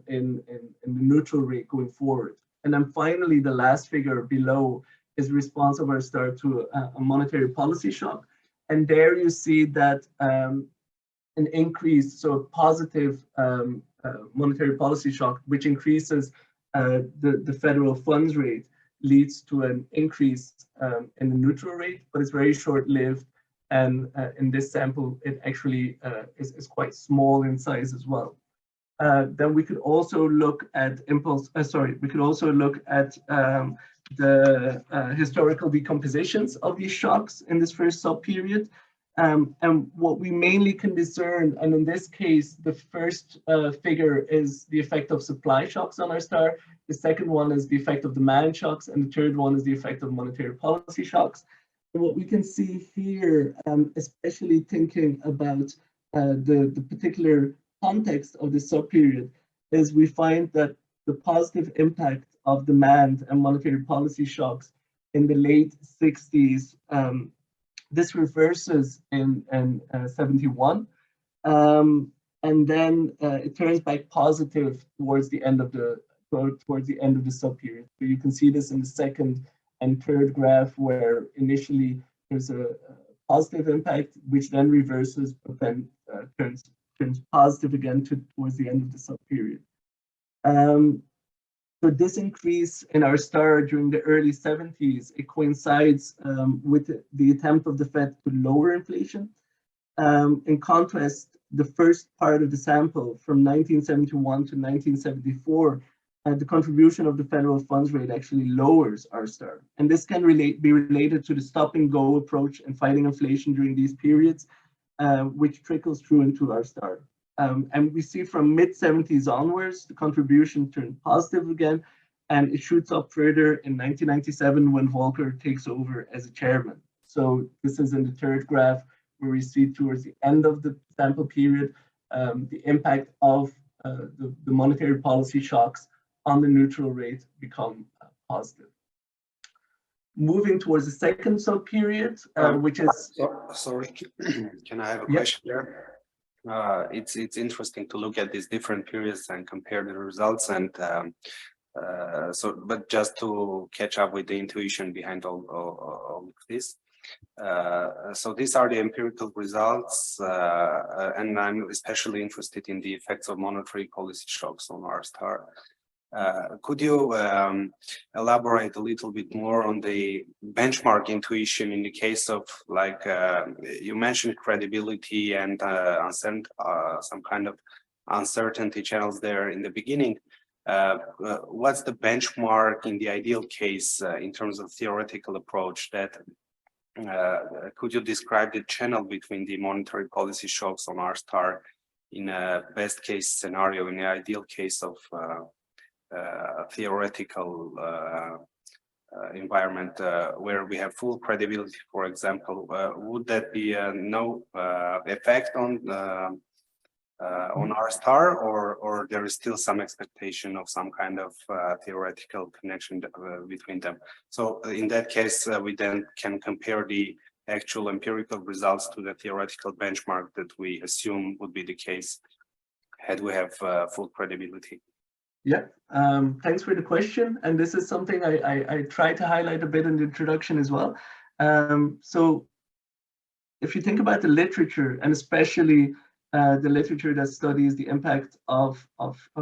in the neutral rate going forward. And then finally, the last figure below is response of our star to a monetary policy shock. And there you see that an increase, so a positive monetary policy shock, which increases the federal funds rate, leads to an increase in the neutral rate, but it's very short-lived. And in this sample, it actually is quite small in size as well. Then we could also look at we could also look at the historical decompositions of these shocks in this first sub-period. And what we mainly can discern, and in this case, the first figure is the effect of supply shocks on our star. The second one is the effect of demand shocks, and the third one is the effect of monetary policy shocks. And what we can see here, especially thinking about the particular context of this sub-period, is we find that the positive impact of demand and monetary policy shocks in the late 60s, this reverses in 71, and then it turns back positive towards the end of the sub-period. So you can see this in the second and third graph, where initially there's a positive impact, which then reverses, but then turns positive again towards the end of the sub-period. So this increase in our star during the early 70s, it coincides with the attempt of the Fed to lower inflation. In contrast, the first part of the sample from 1971 to 1974, the contribution of the federal funds rate actually lowers our star. And this can be related to the stop and go approach in fighting inflation during these periods, which trickles through into our star. And we see from mid-70s onwards, the contribution turned positive again, and it shoots up further in 1997 when Volcker takes over as a chairman. So this is in the third graph, where we see towards the end of the sample period, the impact of the monetary policy shocks on the neutral rate become positive. Moving towards the second sub-period, which is... Sorry, can I have a question there? It's interesting to look at these different periods and compare the results, and but just to catch up with the intuition behind all of this. So these are the empirical results, and I'm especially interested in the effects of monetary policy shocks on R star. Could you elaborate a little bit more on the benchmark intuition in the case of, like, you mentioned credibility and some kind of uncertainty channels there in the beginning. What's the benchmark in the ideal case in terms of theoretical approach that could you describe the channel between the monetary policy shocks on R star in a best case scenario, in the ideal case of theoretical environment where we have full credibility, for example? Would that be no effect on R star, or there is still some expectation of some kind of theoretical connection between them? So in that case, we then can compare the actual empirical results to the theoretical benchmark that we assume would be the case had we have full credibility. Yeah, thanks for the question. And this is something I try to highlight a bit in the introduction as well. So if you think about the literature, and especially the literature that studies the impact of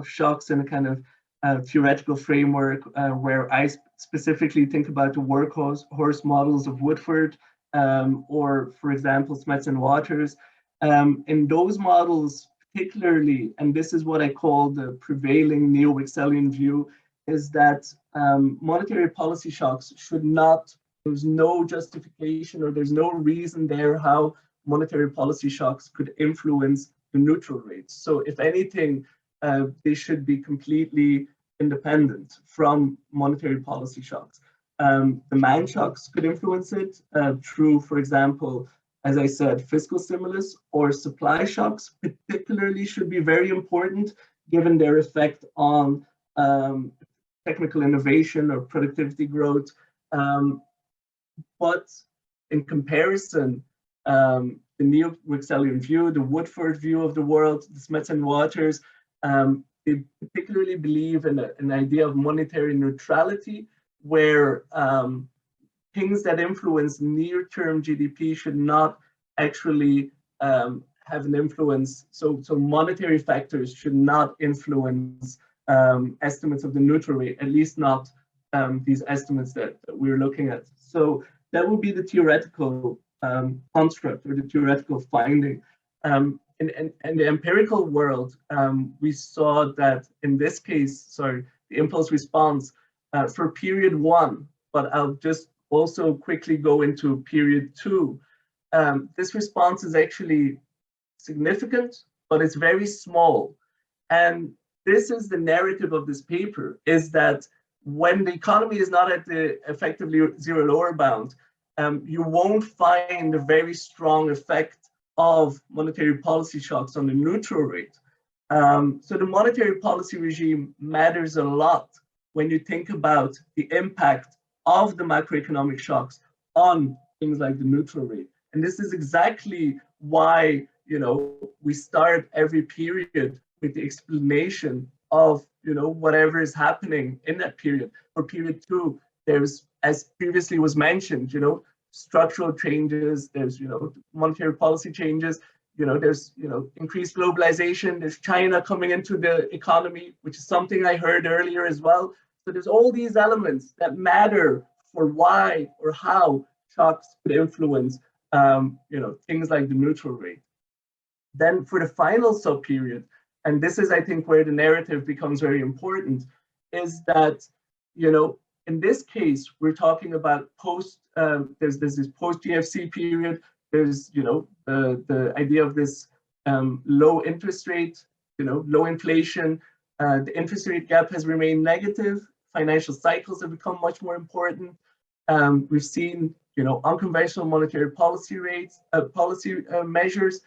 shocks in a kind of theoretical framework, where I specifically think about the workhorse models of Woodford, or for example, Smets and Waters. In those models, particularly, and this is what I call the prevailing neo-Wicksellian view, is that monetary policy shocks should not, there's no justification or there's no reason there how monetary policy shocks could influence the neutral rates. So if anything, they should be completely independent from monetary policy shocks. The demand shocks could influence it through, for example, as I said, fiscal stimulus, or supply shocks particularly should be very important given their effect on technical innovation or productivity growth. But in comparison, the neo-Wicksellian view, the Woodford view of the world, the Smets and Waters, they particularly believe in an idea of monetary neutrality, where things that influence near-term GDP should not actually have an influence. So monetary factors should not influence estimates of the neutral rate, at least not these estimates that we're looking at. So that would be the theoretical construct, or the theoretical finding. In the empirical world, we saw that in this case, the impulse response for period 1, but I'll just also quickly go into period 2. This response is actually significant, but it's very small. And this is the narrative of this paper, is that when the economy is not at the effectively zero lower bound, you won't find a very strong effect of monetary policy shocks on the neutral rate. So the monetary policy regime matters a lot when you think about the impact of the macroeconomic shocks on things like the neutral rate. And this is exactly why, we start every period with the explanation of, whatever is happening in that period. For period 2, there's, as previously was mentioned, structural changes, there's, monetary policy changes, there's, increased globalization, there's China coming into the economy, which is something I heard earlier as well. So there's all these elements that matter for why or how shocks could influence, things like the neutral rate. Then for the final subperiod, and this is, I think, where the narrative becomes very important, is that, in this case, we're talking about there's this post-GFC period. There's, the idea of this low interest rate, low inflation. The interest rate gap has remained negative. Financial cycles have become much more important. We've seen, unconventional monetary policy measures.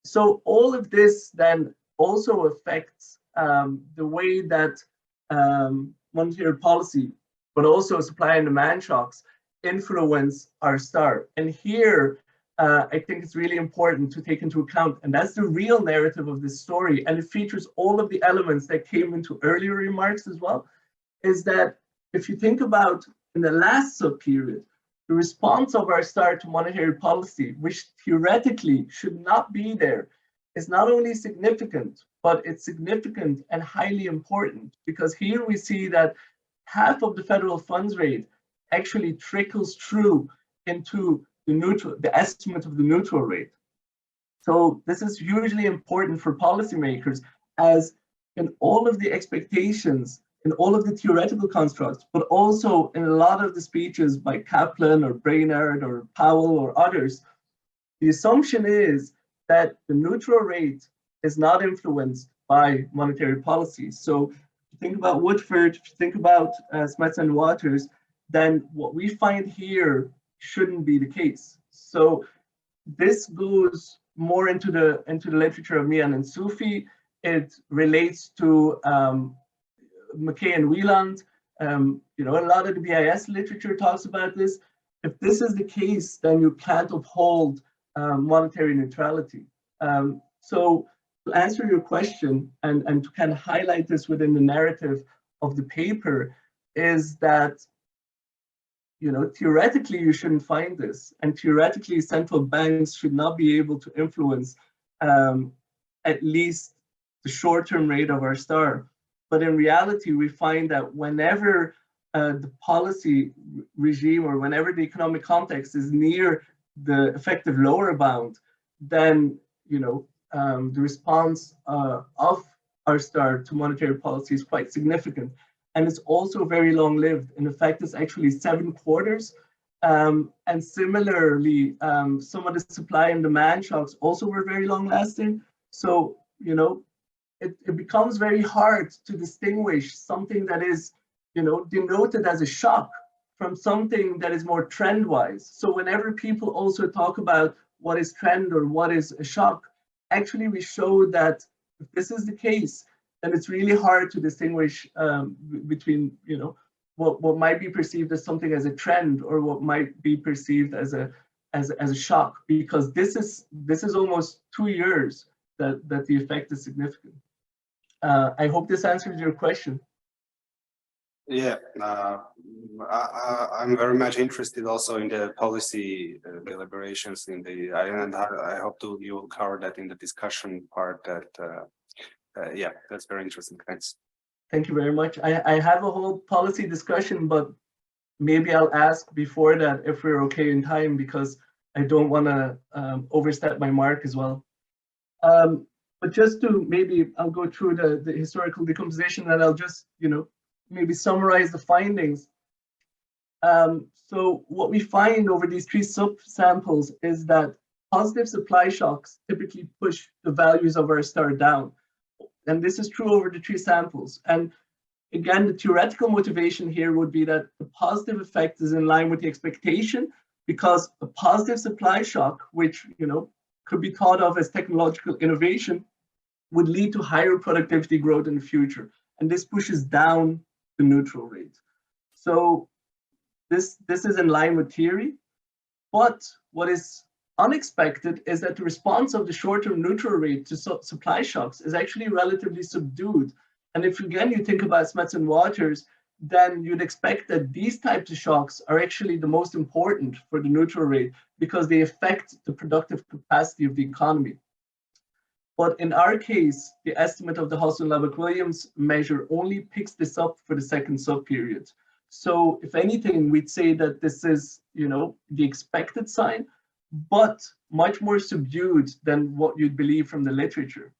So all of this then also affects the way that monetary policy, but also supply and demand shocks influence R star. And here, I think it's really important to take into account. And that's the real narrative of this story. And it features all of the elements that came into earlier remarks as well, is that if you think about in the last sub-period, the response of our star to monetary policy, which theoretically should not be there, is not only significant, but it's significant and highly important, because here we see that half of the federal funds rate actually trickles through into the estimate of the neutral rate. So this is hugely important for policymakers, as in all of the expectations, in all of the theoretical constructs, but also in a lot of the speeches by Kaplan or Brainerd or Powell or others, the assumption is that the neutral rate is not influenced by monetary policy. So if you think about Woodford, if you think about Smets and Waters, then what we find here shouldn't be the case. So this goes more into the literature of Mian and Sufi. It relates to McKay and Wieland. A lot of the BIS literature talks about this. If this is the case, then you can't uphold monetary neutrality. So to answer your question and to kind of highlight this within the narrative of the paper is that theoretically, you shouldn't find this. And theoretically, central banks should not be able to influence at least the short-term rate of our star. But in reality, we find that whenever the policy regime or whenever the economic context is near the effective lower bound, then the response of our star to monetary policy is quite significant. And it's also very long-lived. In effect, it's actually 7 quarters. And similarly, some of the supply and demand shocks also were very long-lasting. So, it becomes very hard to distinguish something that is, denoted as a shock from something that is more trend-wise. So whenever people also talk about what is trend or what is a shock, actually we show that if this is the case, then it's really hard to distinguish between, what might be perceived as something as a trend or what might be perceived as a shock, because this is almost 2 years that the effect is significant. I hope this answers your question. Yeah, I'm very much interested also in the policy deliberations and I hope you will cover that in the discussion part. Yeah, that's very interesting. Thanks. Thank you very much. I have a whole policy discussion, but maybe I'll ask before that if we're okay in time, because I don't want to overstep my mark as well. But just to maybe I'll go through the historical decomposition and I'll just, maybe summarize the findings. So what we find over these 3 sub-samples is that positive supply shocks typically push the values of our star down. And this is true over the 3 samples. And again, the theoretical motivation here would be that the positive effect is in line with the expectation, because a positive supply shock, which could be thought of as technological innovation, would lead to higher productivity growth in the future. And this pushes down the neutral rate. So this is in line with theory. But what is unexpected is that the response of the short-term neutral rate to supply shocks is actually relatively subdued. And if again you think about Smets and Waters, then you'd expect that these types of shocks are actually the most important for the neutral rate because they affect the productive capacity of the economy. But in our case, the estimate of the Hosson-Lubbock-Williams measure only picks this up for the second sub-period. So if anything, we'd say that this is, the expected sign, but much more subdued than what you'd believe from the literature.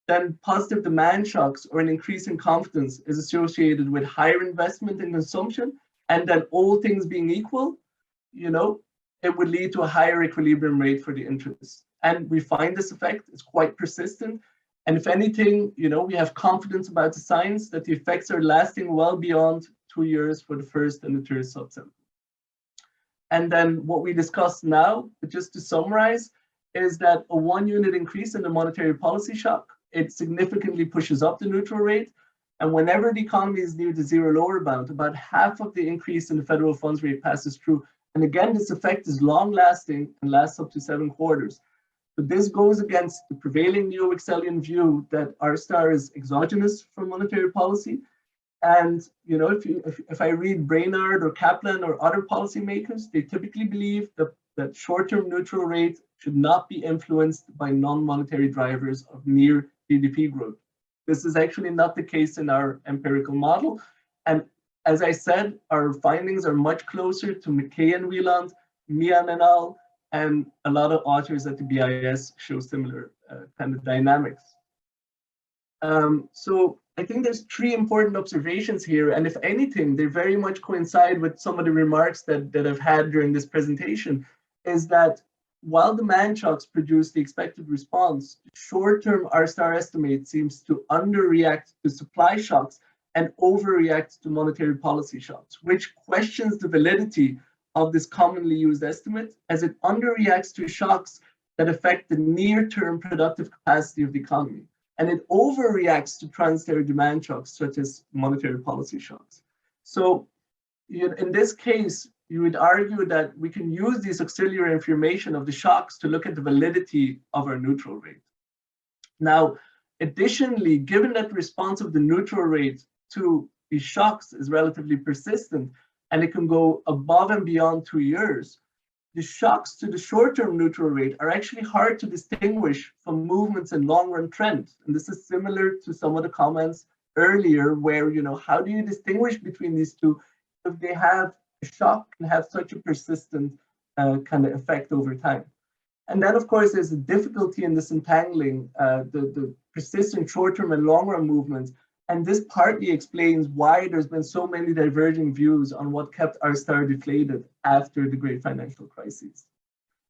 Then positive demand shocks or an increase in confidence is associated with higher investment in consumption, and then all things being equal, it would lead to a higher equilibrium rate for the interest. And we find this effect is quite persistent. And if anything, we have confidence about the science that the effects are lasting well beyond 2 years for the first and the third subsample. And then what we discussed now, just to summarize, is that a 1 unit increase in the monetary policy shock, it significantly pushes up the neutral rate. And whenever the economy is near the zero lower bound, about half of the increase in the federal funds rate passes through And again, this effect is long lasting and lasts up to 7 quarters. But this goes against the prevailing neo-Excelian view that R star is exogenous from monetary policy. And if I read Brainard or Kaplan or other policymakers, they typically believe that short-term neutral rate should not be influenced by non-monetary drivers of near GDP growth. This is actually not the case in our empirical model. And as I said, our findings are much closer to McKay and Wieland, Mian et al., and a lot of authors at the BIS show similar kind of dynamics. So I think there's 3 important observations here, and if anything, they very much coincide with some of the remarks that I've had during this presentation, is that while demand shocks produce the expected response, short-term R star estimate seems to underreact to supply shocks and overreact to monetary policy shocks, which questions the validity of this commonly used estimate, as it underreacts to shocks that affect the near-term productive capacity of the economy. And it overreacts to transitory demand shocks, such as monetary policy shocks. So in this case, you would argue that we can use this auxiliary information of the shocks to look at the validity of our neutral rate. Now, additionally, given that the response of the neutral rate to these shocks is relatively persistent, and it can go above and beyond 2 years, the shocks to the short-term neutral rate are actually hard to distinguish from movements in long-run trends. And this is similar to some of the comments earlier where, how do you distinguish between these two if they have a shock can have such a persistent kind of effect over time? And then, of course, there's a difficulty in disentangling the persistent short-term and long-run movements. And this partly explains why there's been so many diverging views on what kept R star deflated after the great financial crises.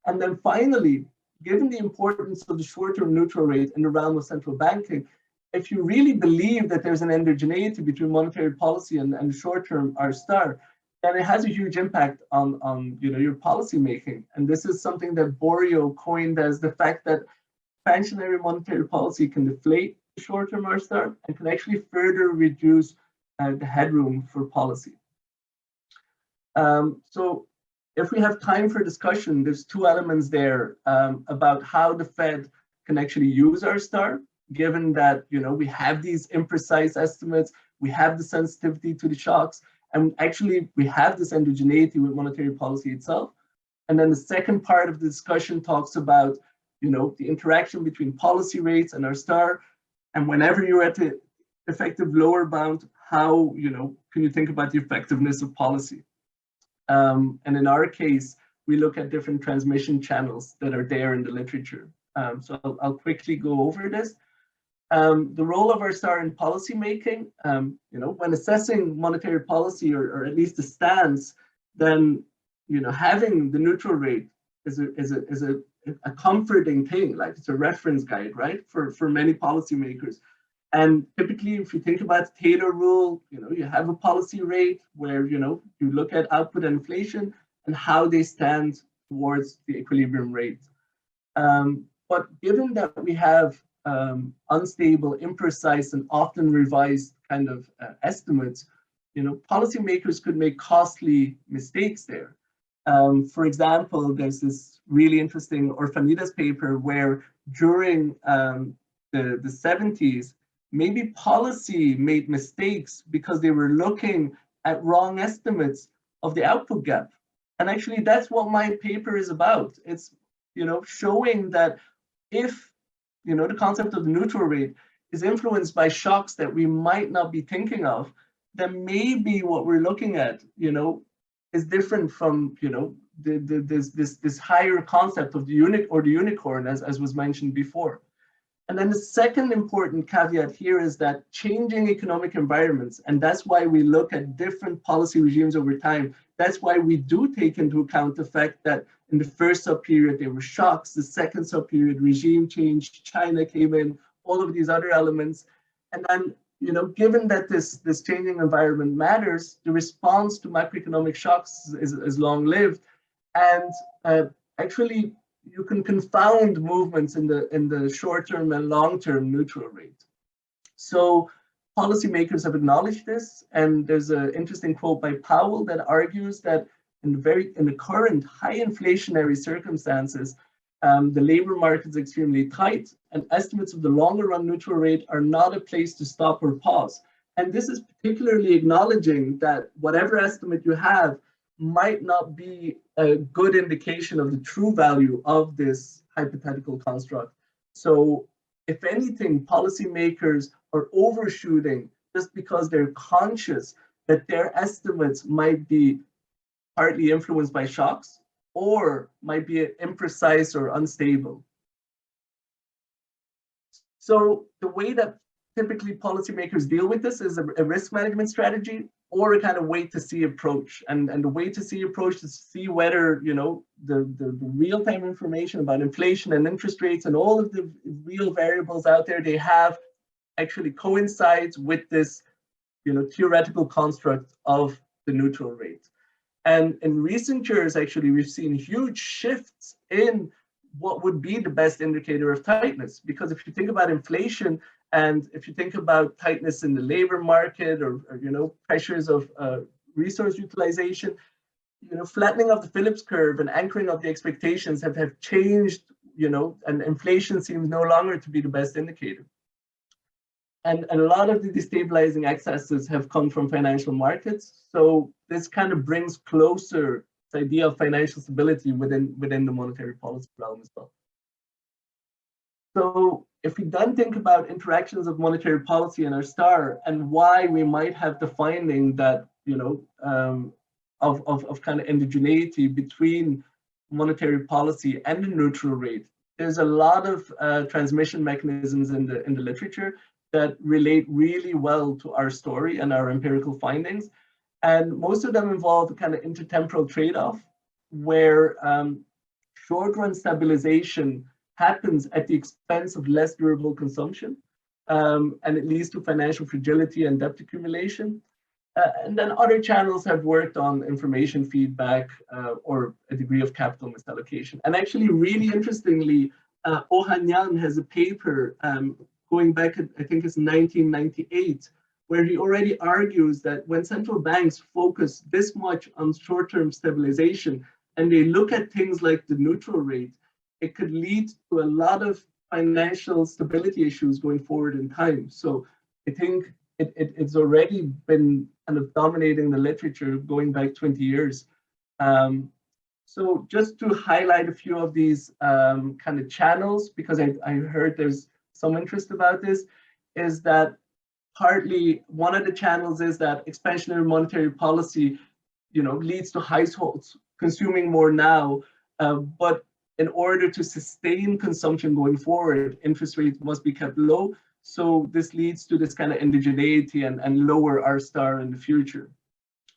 And then finally, given the importance of the short-term neutral rate in the realm of central banking, if you really believe that there's an endogeneity between monetary policy and short-term R star, then it has a huge impact on your policy making. And this is something that Borio coined as the fact that expansionary monetary policy can deflate short-term R star and can actually further reduce the headroom for policy. So if we have time for discussion, there's 2 elements there about how the Fed can actually use R star, given that we have these imprecise estimates, we have the sensitivity to the shocks, and actually we have this endogeneity with monetary policy itself. And then the second part of the discussion talks about the interaction between policy rates and R star. And whenever you're at the effective lower bound, how can you think about the effectiveness of policy? And in our case, we look at different transmission channels that are there in the literature. So I'll quickly go over this. The role of R star in policy making, when assessing monetary policy or at least the stance, then having the neutral rate is a comforting thing, like it's a reference guide, right, for many policymakers. And typically, if you think about the Taylor rule, you have a policy rate where you look at output and inflation and how they stand towards the equilibrium rate. But given that we have unstable, imprecise, and often revised kind of estimates, policymakers could make costly mistakes there. For example, there's this really interesting Orfanides paper where during the 70s, maybe policy made mistakes because they were looking at wrong estimates of the output gap. And actually, that's what my paper is about. It's showing that if the concept of the neutral rate is influenced by shocks that we might not be thinking of, then maybe what we're looking at, is different from this higher concept of the unicorn as was mentioned before. And then the second important caveat here is that changing economic environments, and that's why we look at different policy regimes over time. That's why we do take into account the fact that in the first sub-period there were shocks, the second sub-period regime change, China came in, all of these other elements. And then given that this changing environment matters, the response to macroeconomic shocks is long-lived, and actually you can confound movements in the short-term and long-term neutral rate. So policymakers have acknowledged this, and there's an interesting quote by Powell that argues that in the current high inflationary circumstances, the labor market is extremely tight, and estimates of the longer run neutral rate are not a place to stop or pause. And this is particularly acknowledging that whatever estimate you have might not be a good indication of the true value of this hypothetical construct. So if anything, policymakers are overshooting just because they're conscious that their estimates might be partly influenced by shocks or might be imprecise or unstable. So the way that typically policymakers deal with this is a risk management strategy or a kind of wait to see approach. And the wait to see approach is to see whether, you know, the real-time information about inflation and interest rates and all of the real variables out there they have actually coincides with this, you know, theoretical construct of the neutral rate. And in recent years, actually, we've seen huge shifts in what would be the best indicator of tightness. Because if you think about inflation, and if you think about tightness in the labor market or you know, pressures of resource utilization, you know, flattening of the Phillips curve and anchoring of the expectations have changed, you know, and inflation seems no longer to be the best indicator. And a lot of the destabilizing excesses have come from financial markets. So this kind of brings closer the idea of financial stability within the monetary policy realm as well. So if we then think about interactions of monetary policy and our star and why we might have the finding that, you know, of kind of indigeneity between monetary policy and the neutral rate, there's a lot of transmission mechanisms in the literature that relate really well to our story and our empirical findings. And most of them involve a kind of intertemporal trade-off where short-run stabilization happens at the expense of less durable consumption, and it leads to financial fragility and debt accumulation. And then other channels have worked on information feedback or a degree of capital misallocation. And actually, really interestingly, Ohanyan has a paper going back, I think it's 1998, where he already argues that when central banks focus this much on short-term stabilization and they look at things like the neutral rate, it could lead to a lot of financial stability issues going forward in time. So I think it's already been kind of dominating the literature going back 20 years. So just to highlight a few of these kind of channels, because I heard there's some interest about this, is that partly one of the channels is that expansionary monetary policy, you know, leads to households consuming more now, but in order to sustain consumption going forward, interest rates must be kept low. So this leads to this kind of indigeneity and lower R star in the future.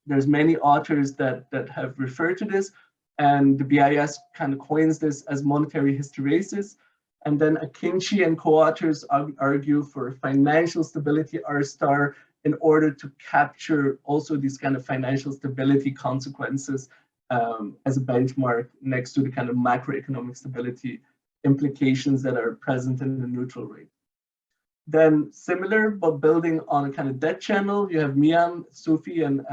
There's many authors that have referred to this, and the BIS kind of coins this as monetary hysteresis. And then Akinci and co-authors argue for financial stability R star in order to capture also these kind of financial stability consequences as a benchmark next to the kind of macroeconomic stability implications that are present in the neutral rate. Then similar, but building on a kind of debt channel, you have Mian, Sufi, and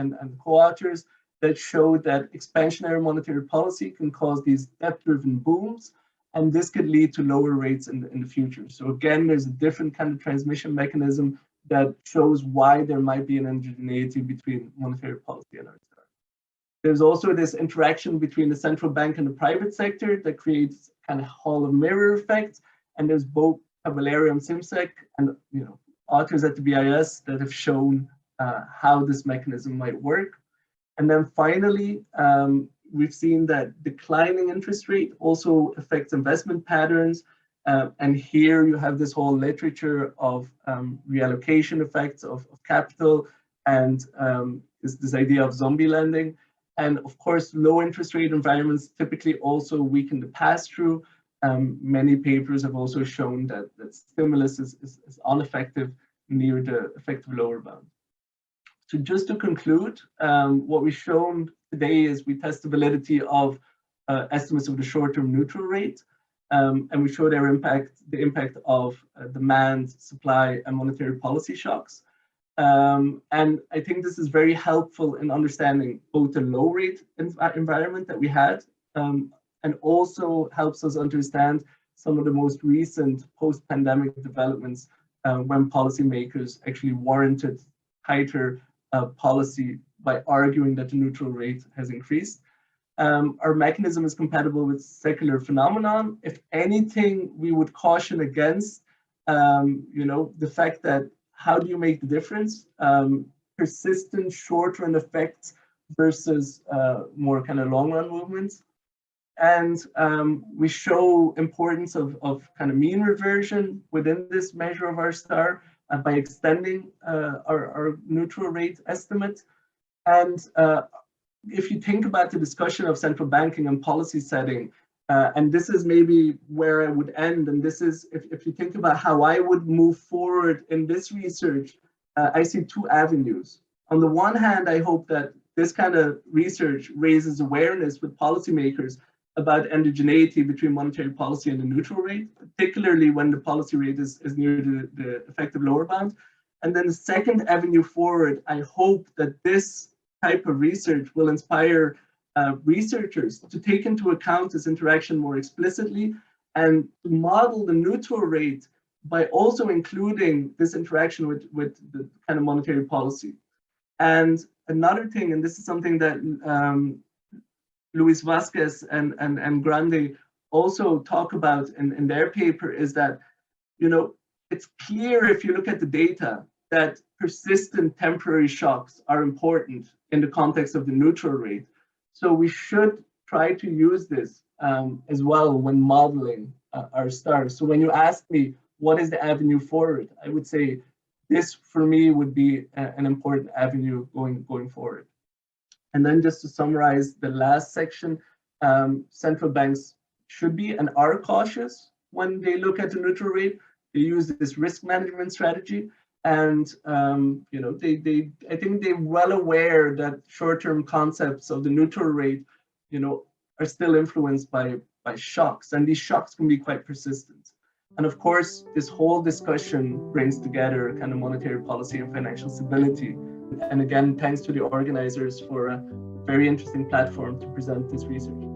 co-authors that show that expansionary monetary policy can cause these debt-driven booms, and this could lead to lower rates in the future. So again, there's a different kind of transmission mechanism that shows why there might be an indigeneity between monetary policy and our star. There's also this interaction between the central bank and the private sector that creates kind of hall of mirror effect. And there's both Cavallari and Simsek and, you know, authors at the BIS that have shown how this mechanism might work. And then finally, we've seen that declining interest rate also affects investment patterns. And here you have this whole literature of reallocation effects of capital and this idea of zombie lending. And of course, low interest rate environments typically also weaken the pass-through. Many papers have also shown that stimulus is ineffective near the effective lower bound. So just to conclude, what we've shown today is we test the validity of estimates of the short-term neutral rate, and we show the impact of demand, supply, and monetary policy shocks. And I think this is very helpful in understanding both the low rate environment that we had, and also helps us understand some of the most recent post-pandemic developments when policymakers actually warranted tighter policy by arguing that the neutral rate has increased. Our mechanism is compatible with secular phenomenon. If anything, we would caution against, the fact that how do you make the difference? Persistent short-run effects versus more kind of long-run movements. And we show importance of kind of mean reversion within this measure of our star by extending our neutral rate estimate. And if you think about the discussion of central banking and policy setting, and this is maybe where I would end, and this is, if you think about how I would move forward in this research, I see two avenues. On the one hand, I hope that this kind of research raises awareness with policymakers about endogeneity between monetary policy and the neutral rate, particularly when the policy rate is near the effective lower bound. And then the second avenue forward, I hope that this type of research will inspire researchers to take into account this interaction more explicitly and to model the neutral rate by also including this interaction with the kind of monetary policy. And another thing, and this is something that Luis Vasquez and Grande also talk about in their paper, is that, it's clear if you look at the data that persistent temporary shocks are important in the context of the neutral rate. So we should try to use this as well when modeling our stars. So when you ask me, what is the avenue forward? I would say this for me would be an important avenue going forward. And then just to summarize the last section, central banks should be and are cautious when they look at the neutral rate. They use this risk management strategy. And I think they're well aware that short-term concepts of the neutral rate, are still influenced by shocks, and these shocks can be quite persistent. And of course, this whole discussion brings together kind of monetary policy and financial stability. And again, thanks to the organizers for a very interesting platform to present this research.